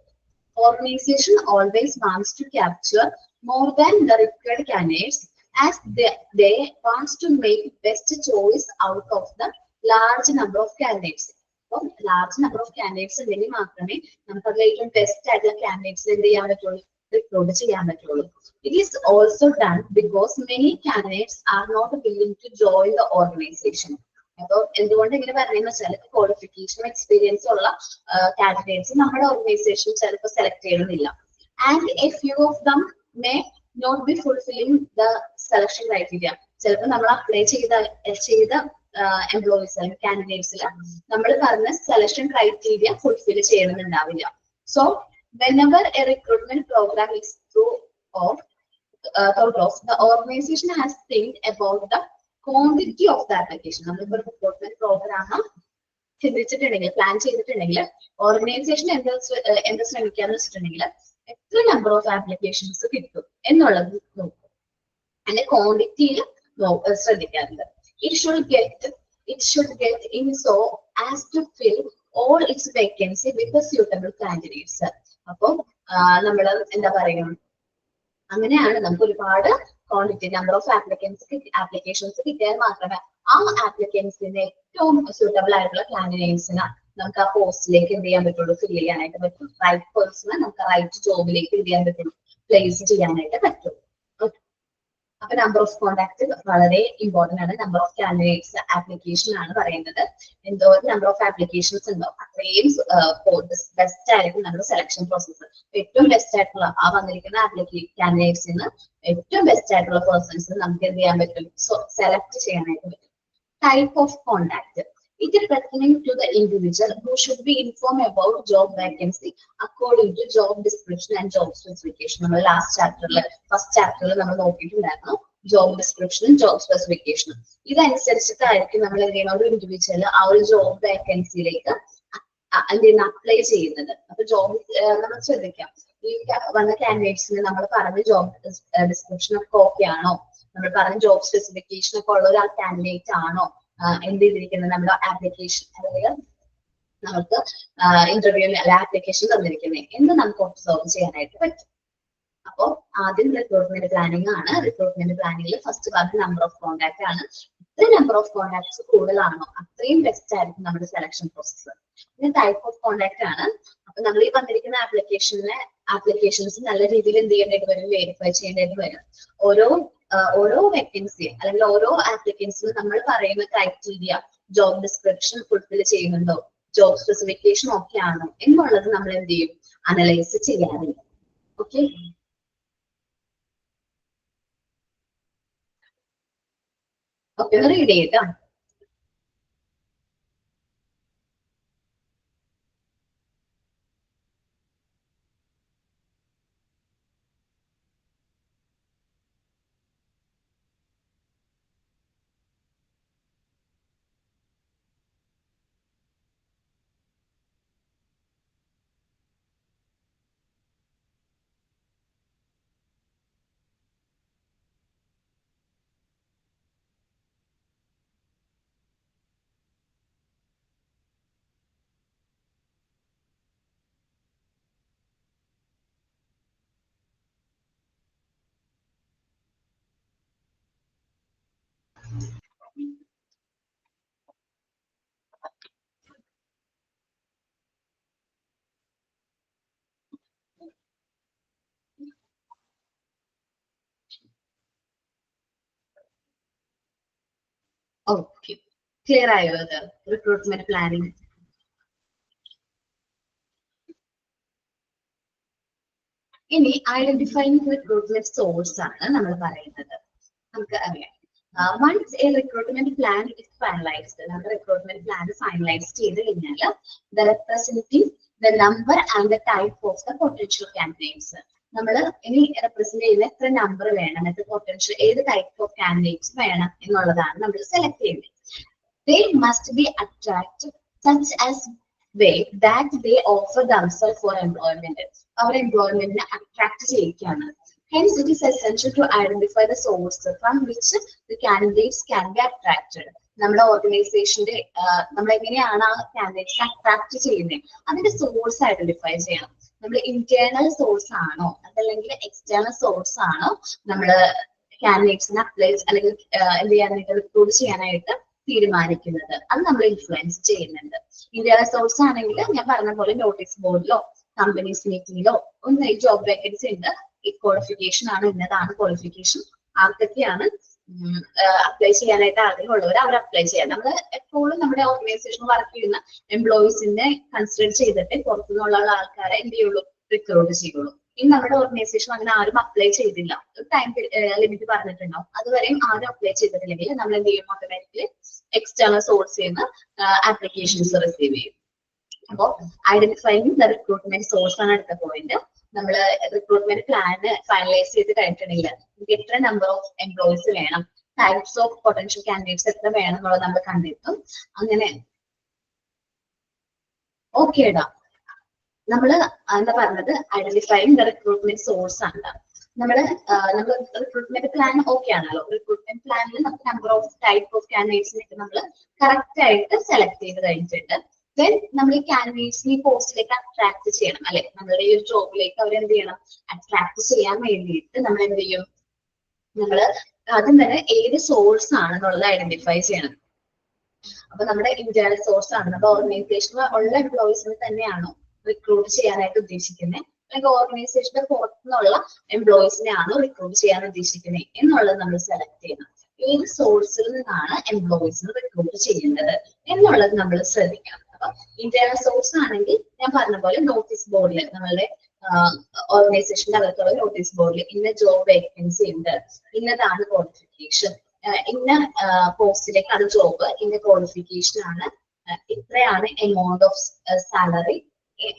Organization always wants to capture more than the required candidates as they wants to make best choice out of the large number of candidates. അപ്പം large number of candidates ഉണ്ടെങ്കിൽ മാത്രമേ നമുക്ക് അതിൽ ഏറ്റവും ബെസ്റ്റ് ആയിട്ടുള്ള കാൻഡിഡേറ്റ്സ് എന്ത് ചെയ്യാൻ പറ്റുള്ളൂ, റിക്രൂട്ട് ചെയ്യാൻ പറ്റുള്ളൂ. It is also done because many candidates are not willing to join the organization. അപ്പോൾ എന്തുകൊണ്ട് ഇങ്ങനെ പറയുന്നത് വെച്ചാൽ ക്വാളിഫിക്കേഷൻ എക്സ്പീരിയൻസ് ഉള്ള കാൻഡിഡേറ്റ്സ് നമ്മുടെ ഓർഗനൈസേഷൻ ചിലപ്പോൾ സെലക്ട് ചെയ്യണമെന്നില്ല. And a few of them may not be fulfilling the selection criteria. ചിലപ്പോൾ നമ്മൾ അപ്ലൈ ചെയ്ത എംപ്ലോയീസ് അല്ലെങ്കിൽ കാൻഡിഡേറ്റ്സിൽ നമ്മൾ പറഞ്ഞ സെലക്ഷൻ ക്രൈറ്റീരിയ ഫുൾഫിൽ ചെയ്യണമെന്നുണ്ടാവില്ല. So whenever a recruitment program is thought of, the organization has think about the quantity of the application. നമ്മളിപ്പോൾ recruitment programme ചിന്തിച്ചിട്ടുണ്ടെങ്കിൽ, plan ചെയ്തിട്ടുണ്ടെങ്കിൽ ഓർഗനൈസേഷൻ എന്താ ശ്രമിക്കാന്ന് വെച്ചിട്ടുണ്ടെങ്കിൽ എത്ര നമ്പർ ഓഫ് ആപ്ലിക്കേഷൻസ് കിട്ടും എന്നുള്ളത് നോക്കും. അതിന്റെ ക്വാണ്ടിറ്റിയിൽ ശ്രദ്ധിക്കാറുണ്ട്. It should get in so as to fill all its vacancy with the suitable candidates. അപ്പം നമ്മൾ എന്താ പറയുക, അങ്ങനെയാണ് നമുക്ക് ഒരുപാട് ക്വാണ്ടിറ്റി നമ്പർ ഓഫ് ആപ്ലിക്കേഷൻസ് കിട്ടിയാൽ മാത്രമേ ആ ആപ്ലിക്കൻസിന് ഏറ്റവും സൂട്ടബിൾ ആയിട്ടുള്ള കാൻഡിഡേറ്റ്സിന് നമുക്ക് ആ പോസ്റ്റിലേക്ക് എന്ത് ചെയ്യാൻ പറ്റുള്ളൂ, ഫിൽ ചെയ്യാനായിട്ട് പറ്റും. റൈറ്റ് പേഴ്സണെ നമുക്ക് റൈറ്റ് ജോബിലേക്ക് എന്ത് ചെയ്യാൻ പറ്റുള്ളൂ, പ്ലേസ് ചെയ്യാനായിട്ട് പറ്റും. അപ്പൊ നമ്പർ ഓഫ് കോൺടാക്ട് വളരെ ഇമ്പോർട്ടന്റ് ആണ്. നമ്പർ ഓഫ് കാൻഡിഡേറ്റ്സ് ആപ്ലിക്കേഷൻ ആണ് പറയുന്നത്. എന്തോ നമ്പർ ഓഫ് ആപ്ലിക്കേഷൻസ് ഉണ്ടോ അത്രയും ബെസ്റ്റ് ആയിരിക്കും നമ്മുടെ സെലക്ഷൻ പ്രോസസ്സ്. ഏറ്റവും ബെസ്റ്റ് ആയിട്ടുള്ള ആ വന്നിരിക്കുന്ന കാൻഡിഡേറ്റ്സിന് ഏറ്റവും ബെസ്റ്റ് ആയിട്ടുള്ള പേഴ്സൺസ് നമുക്ക് എന്ത് ചെയ്യാൻ പറ്റും, സെലക്ട് ചെയ്യാനായിട്ട് പറ്റും. Type of contact. It is pertaining to the individual who should be informed about job vacancy according to job description and job specification. നമ്മൾ ലാസ്റ്റ് ചാപ്റ്ററിൽ ഫസ്റ്റ് ചാപ്റ്ററിൽ നമ്മൾ നോക്കിയിട്ടുണ്ടായിരുന്നു ജോബ് ഡിസ്ക്രിപ്ഷനും ജോബ് സ്പെസിഫിക്കേഷനും. ഇതനുസരിച്ചിട്ടായിരിക്കും നമ്മൾ എന്ത് ചെയ്യുന്ന ഒരു ഇൻഡിവിജ്വൽ ആ ഒരു ജോബ് വേക്കൻസിയിലേക്ക് അപ്ലൈ ചെയ്യുന്നത്. അപ്പൊ ജോബ് നമ്മൾ ശ്രദ്ധിക്കാം, ഈ വന്ന കാൻഡിഡേറ്റ്സിന് നമ്മൾ പറഞ്ഞ ജോബ് ഡിസ്ക്രിപ്ഷൻ ഒക്കെ ഓക്കെ ആണോ, നമ്മൾ പറഞ്ഞ ജോബ് സ്പെസിഫിക്കേഷൻ ഒക്കെ ഉള്ള ഒരു കാൻഡിഡേറ്റ് ആണോ എന്ത് ചെയ്തിരിക്കുന്നത് നമ്മുടെ ആപ്ലിക്കേഷൻ, അതായത് നമുക്ക് ഇന്റർവ്യൂവിന് അല്ല ആപ്ലിക്കേഷൻ തന്നിരിക്കുന്നത് എന്ന് നമുക്ക് ഒബ്സർവ് ചെയ്യാനായിട്ട് പറ്റും. അപ്പോൾ ആദ്യം റിക്രൂട്ട്മെന്റ് പ്ലാനിങ് ആണ്. റിക്രൂട്ട്മെന്റ് പ്ലാനിങ്ങിൽ ഫസ്റ്റ് ഭാഗം നമ്പർ ഓഫ് കോൺടാക്ട് ആണ്. എത്ര നമ്പർ ഓഫ് കോൺടാക്ട്സ് കൂടുതലാണോ അത്രയും ബെസ്റ്റ് ആയിരിക്കും നമ്മുടെ സെലക്ഷൻ പ്രോസസ്സ്. പിന്നെ ടൈപ്പ് ഓഫ് കോൺടാക്ട് ആണ്. അപ്പൊ നമ്മൾ ഈ വന്നിരിക്കുന്ന ആപ്ലിക്കേഷൻസ് നല്ല രീതിയിൽ എന്ത് ചെയ്യേണ്ടതായിട്ട് വരും, വെരിഫൈ ചെയ്യേണ്ടതായിട്ട് വരും. ഓരോ വേക്കൻസി അല്ലെങ്കിൽ ഓരോ ആപ്ലിക്കൻസിനും നമ്മൾ പറയുന്ന ക്രൈറ്റീരിയ, ജോബ് ഡിസ്ക്രിപ്ഷൻ ഫുൾഫിൽ ചെയ്യുന്നുണ്ടോ, ജോബ് സ്പെസിഫിക്കേഷൻ ഓക്കെ ആണോ എന്നുള്ളത് നമ്മൾ എന്ത് ചെയ്യും, അനലൈസ് ചെയ്യാറുണ്ട്. ഓക്കെ, ഒന്ന് റീഡ് ചെയ്യട്ടോ. ഓക്കെ, ക്ലിയർ ആയോ അത് റിക്രൂട്ട്മെന്റ് പ്ലാനിങ്? ഇനി ഐഡന്റിഫൈങ് റിക്രൂട്ട്മെന്റ് സോഴ്സ് ആണ് നമ്മൾ പറയുന്നത്. നമുക്ക് അറിയാം, once a recruitment plan is finalized, നമ്മുടെ റിക്രൂട്ട്മെന്റ് പ്ലാൻ ഫൈനലൈസ് ചെയ്ത് കഴിഞ്ഞാൽ the representing the number and the type of the potential candidates, നമ്മൾ ഇനി റെപ്രസെന്റ് ചെയ്യുന്ന എത്ര നമ്പർ വേണം, എത്ര പൊട്ടൻഷ്യൽ, ഏത് ടൈപ്പ് ഓഫ് കാൻഡിഡേറ്റ്സ് വേണം എന്നുള്ളതാണ് നമ്മൾ സെലക്ട് ചെയ്യുന്നത്. They must be attractive such as way that they offer themselves for employment. അവർ എംപ്ലോയ്മെന്റിനെ അട്രാക്ട് ചെയ്യിക്കുകയാണ്. Hence, it is essential to identify the source from which the candidates can be attracted. നമ്മുടെ ഓർഗനൈസേഷന്റെ നമ്മൾ എങ്ങനെയാണ് ആ കാൻഡിഡേറ്റ്സിനെ അട്രാക്ട് ചെയ്യുന്നത്, അതിന്റെ സോഴ്സ് ഐഡന്റിഫൈ ചെയ്യണം. നമ്മൾ ഇന്റേണൽ സോഴ്സ് ആണോ അതല്ലെങ്കിൽ എക്സ്റ്റേണൽ സോഴ്സ് ആണോ നമ്മൾ കാൻഡിഡേറ്റ്സിനെ അപ്ലൈ അല്ലെങ്കിൽ എന്ത് ചെയ്യാനായിട്ട് റിക്രൂട്ട് ചെയ്യാനായിട്ട് തീരുമാനിക്കുന്നത്, അത് നമ്മൾ ഇൻഫ്ലുവൻസ് ചെയ്യുന്നുണ്ട്. ഇന്റേണൽ സോഴ്സ് ആണെങ്കിൽ ഞാൻ പറഞ്ഞ പോലെ നോട്ടീസ് ബോർഡിലോ കമ്പനീസ് മീറ്റിംഗിലോ ഒന്ന് ഈ ജോബ് വേക്കൻസി ഉണ്ട്, ഈ ക്വാളിഫിക്കേഷൻ ആണ്, ഇന്നതാണ് ക്വാളിഫിക്കേഷൻ, ആർക്കൊക്കെയാണ് അപ്ലൈ ചെയ്യാനായിട്ട് ആഗ്രഹമുള്ളവർ അവർ അപ്ലൈ ചെയ്യാം. നമ്മൾ എപ്പോഴും നമ്മുടെ ഓർഗനൈസേഷൻ വർക്ക് ചെയ്യുന്ന എംപ്ലോയീസിനെ കൺസിഡർ ചെയ്തിട്ട് പുറത്തുനിന്നുള്ള ആൾക്കാരെ എന്ത് ചെയ്യുള്ളൂ, റിക്രൂട്ട് ചെയ്യുള്ളൂ. ഇനി നമ്മുടെ ഓർഗനൈസേഷൻ അങ്ങനെ ആരും അപ്ലൈ ചെയ്തില്ല, ടൈം ലിമിറ്റ് പറഞ്ഞിട്ടുണ്ടാവും, അതുവരെയും ആരും അപ്ലൈ ചെയ്തിട്ടില്ലെങ്കിൽ നമ്മൾ എന്ത് ചെയ്യും, ഓട്ടോമാറ്റിക്കലി എക്സ്റ്റേണൽ സോഴ്സ് ചെയ്യുന്ന ആപ്ലിക്കേഷൻസ് റിസീവ് ചെയ്യും. അപ്പോൾ ഐഡന്റിഫൈങ് ദ റിക്രൂട്ട്മെന്റ് സോഴ്സ് ആണ് അടുത്ത പോയിന്റ്. നമ്മൾ റിക്രൂട്ട്മെന്റ് പ്ലാൻ ഫൈനലൈസ് ചെയ്ത് കഴിഞ്ഞിട്ടുണ്ടെങ്കിൽ നമുക്ക് എത്ര നമ്പർ ഓഫ് എംപ്ലോയീസ് വേണം, ടൈപ്സ് ഓഫ് പൊട്ടൻഷ്യൽ കാൻഡിഡേറ്റ്സ് എത്ര വേണം എന്നുള്ളത് നമ്മൾ കണ്ടെത്തും. അങ്ങനെ ഓക്കെ ഇടാം. നമ്മള് എന്താ പറഞ്ഞത് ഐഡന്റിഫൈങ് ദ റിക്രൂട്ട്മെന്റ് സോഴ്സ് ആണ്. നമ്മൾ റിക്രൂട്ട്മെന്റ് പ്ലാൻ ഓക്കെ ആണല്ലോ. റിക്രൂട്ട്മെന്റ് പ്ലാനിൽ നമുക്ക് നമ്പർ ഓഫ് ടൈപ്പ് ഓഫ് കാൻഡിഡേറ്റ്സിനെ നമ്മൾ കറക്റ്റ് ആയിട്ട് സെലക്ട് ചെയ്ത് കഴിഞ്ഞിട്ട് ദെൻ നമ്മൾ ഈ കാൻഡിഡേറ്റ്സിനെ പോസ്റ്റിലേക്ക് അട്രാക്ട് ചെയ്യണം അല്ലെ. നമ്മുടെ ഈ ഒരു ജോബിലേക്ക് അവരെന്ത് ചെയ്യണം, അട്രാക്ട് ചെയ്യാൻ വേണ്ടിയിട്ട് നമ്മൾ എന്ത് ചെയ്യും, നമ്മൾ ആദ്യം തന്നെ ഏത് സോഴ്സ് ആണെന്നുള്ളത് ഐഡന്റിഫൈ ചെയ്യണം. അപ്പൊ നമ്മുടെ ഇന്റേണൽ സോഴ്സ് ആണ്, നമ്മുടെ ഓർഗനൈസേഷനിൽ ഉള്ള എംപ്ലോയീസിനെ തന്നെയാണോ റിക്രൂട്ട് ചെയ്യാനായിട്ട് ഉദ്ദേശിക്കുന്നത്, അല്ലെങ്കിൽ ഓർഗനൈസേഷന്റെ പുറത്തുനിന്നുള്ള എംപ്ലോയീസിനെ ആണോ റിക്രൂട്ട് ചെയ്യാൻ ഉദ്ദേശിക്കുന്നത് എന്നുള്ളത് നമ്മൾ സെലക്ട് ചെയ്യണം. ഏത് സോഴ്സിൽ നിന്നാണ് എംപ്ലോയീസിന് റിക്രൂട്ട് ചെയ്യുന്നത് എന്നുള്ളത് നമ്മൾ ശ്രദ്ധിക്കണം. അപ്പൊ ഇന്റേണൽ സോഴ്സ് ആണെങ്കിൽ ഞാൻ പറഞ്ഞ പോലെ നോട്ടീസ് ബോർഡിൽ, നമ്മളുടെ ഓർഗനൈസേഷന്റെ അകത്തുള്ള നോട്ടീസ് ബോർഡിൽ ഇന്ന ജോബ് വേക്കൻസി ഉണ്ട്, ഇന്നതാണ് ക്വാളിഫിക്കേഷൻ, ഇന്ന പോസ്റ്റിലേക്കാണ് ജോബ്, ഇന്ന ക്വാളിഫിക്കേഷൻ ആണ്, ഇത്രയാണ് എമൗണ്ട് ഓഫ് സാലറി,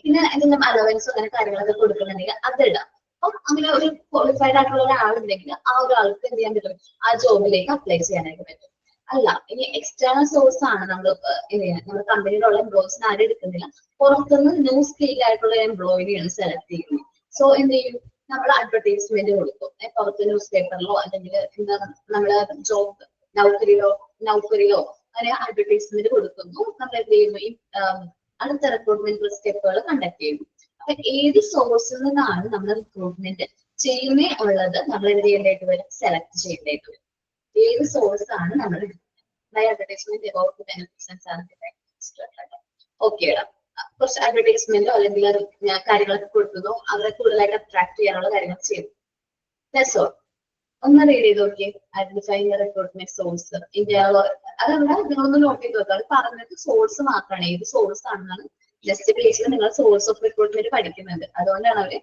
പിന്നെ ഇതിന്റെ അലവൻസ് അങ്ങനെ കാര്യങ്ങളൊക്കെ കൊടുക്കുന്നുണ്ടെങ്കിൽ അതിടാം. അപ്പം അങ്ങനെ ഒരു ക്വാളിഫൈഡ് ആയിട്ടുള്ള ഒരാളുണ്ടെങ്കിൽ ആ ഒരാൾക്ക് എന്ത് ചെയ്യാൻ പറ്റും, ആ ജോബിലേക്ക് അപ്ലൈ ചെയ്യാനായിട്ട് പറ്റും. അല്ല ഇനി എക്സ്റ്റേണൽ സോഴ്സ് ആണ്, നമ്മൾ നമ്മുടെ കമ്പനിയിലുള്ള എംപ്ലോയീസിന് ആരും എടുക്കുന്നില്ല, പുറത്തുനിന്ന് ന്യൂ സ്കിൽ ആയിട്ടുള്ള എംപ്ലോയിനെയാണ് സെലക്ട് ചെയ്യുന്നത്. സോ എന്ത് ചെയ്യും, നമ്മൾ അഡ്വർടൈസ്മെന്റ് കൊടുക്കും, പുറത്ത് ന്യൂസ് പേപ്പറിലോ അല്ലെങ്കിൽ എന്താ നമ്മള് ജോബ് നൗക്കറിയിലോ അങ്ങനെ അഡ്വർടൈസ്മെന്റ് കൊടുക്കുന്നു. നമ്മൾ എന്ത് ചെയ്യുന്നു, ഈ അടുത്ത റിക്രൂട്ട്മെന്റ് സ്റ്റെപ്പുകൾ കണ്ടക്ട് ചെയ്യുന്നു. അപ്പൊ ഏത് സോഴ്സിൽ നിന്നാണ് നമ്മൾ റിക്രൂട്ട്മെന്റ് ചെയ്യുന്നേ ഉള്ളത് നമ്മൾ എന്ത് ചെയ്യേണ്ടതായിട്ട് വരും, സെലക്ട് ചെയ്യേണ്ടതായിട്ട് വരും. ഏത് സോഴ്സ് ആണ് നമ്മൾ advertisement about benefits and salary. Okay, കുറച്ച് അഡ്വർടൈസ്മെന്റോ അല്ലെങ്കിൽ കാര്യങ്ങളൊക്കെ കൊടുക്കുന്നു, അവരെ കൂടുതലായിട്ട് അട്രാക്ട് ചെയ്യാനുള്ള കാര്യങ്ങൾ ചെയ്യുന്നു. That's all. ഒന്ന് റീഡ് ചെയ്ത് നോക്കിയേ, identifying the recruitment source India. അതല്ല, നിങ്ങളൊന്ന് നോട്ട് ചെയ്ത് നോക്കുക. അത് പറഞ്ഞത് സോഴ്സ് മാത്രമാണ്, ഏത് സോഴ്സ് ആണെന്നാണ് ജസ്റ്റ് ബേസിൽ നിങ്ങൾ സോഴ്സ് ഓഫ് റിക്രൂട്ട്മെന്റ് പഠിക്കുന്നുണ്ട്. അതുകൊണ്ടാണ് അവര്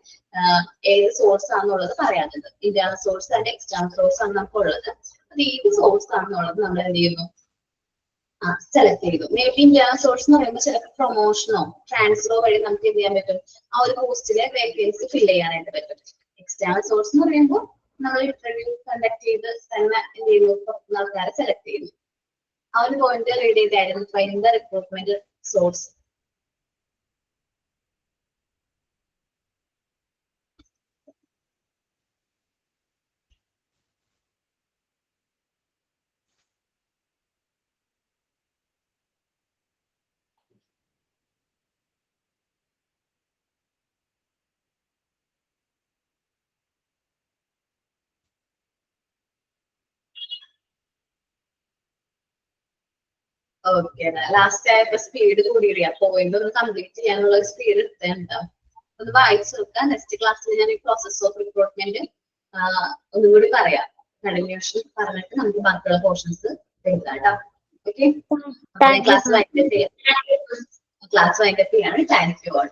ഏത് സോഴ്സ് ആണെന്നുള്ളത് പറയാത്തത്. Internal source and external source ആണ് നമുക്ക് ഉള്ളത്. അത് ഏത് സോഴ്സ് ആണെന്നുള്ളത് നമ്മൾ എന്ത് ചെയ്യുന്നു, സെലക്ട് ചെയ്തു. മേ ബി ഇന്റേണൽ സോഴ്സ് എന്ന് പറയുമ്പോൾ ചിലപ്പോൾ പ്രൊമോഷനോ ട്രാൻസ്ഫറോ വഴി നമുക്ക് എന്ത് ചെയ്യാൻ പറ്റും, ആ ഒരു പോസ്റ്റിലെ വേക്കൻസി ഫില്ല് ചെയ്യാനായിട്ട് പറ്റും. എക്സ്റ്റേണൽ സോഴ്സ് എന്ന് പറയുമ്പോൾ നമ്മൾ ഇന്റർവ്യൂ കണ്ടക്ട് ചെയ്ത് തന്നെ എന്ത് ചെയ്യുന്നു, പുറത്തുനിന്ന് ആൾക്കാരെ സെലക്ട് ചെയ്യുന്നു. ആ ഒരു പോയിന്റ് റീഡ് ചെയ്ത് identifying the recruitment source. Okay, last ആയപ്പോ സ്പീഡ് കൂടിയില്ല, പോയിന്റ് ഒന്ന് കംപ്ലീറ്റ് ചെയ്യാനുള്ള സ്പീഡ് എടുത്തുണ്ടാവും. ഒന്ന് വായിച്ചു നോക്കാം. നെക്സ്റ്റ് ക്ലാസ്സിൽ ഞാൻ ഈ പ്രോസസ് ഓഫ് റിക്രൂട്ട്മെന്റ് ഒന്നും കൂടി പറയാം, കണ്ടിന്യൂഷൻ പറഞ്ഞിട്ട് നമുക്ക് ബാക്കിയുള്ള പോർഷൻസ് എഴുതാം കേട്ടോ. ഓക്കെ, ക്ലാസ് വൈൻഡപ്പ് ചെയ്യാണ്. Thank you all.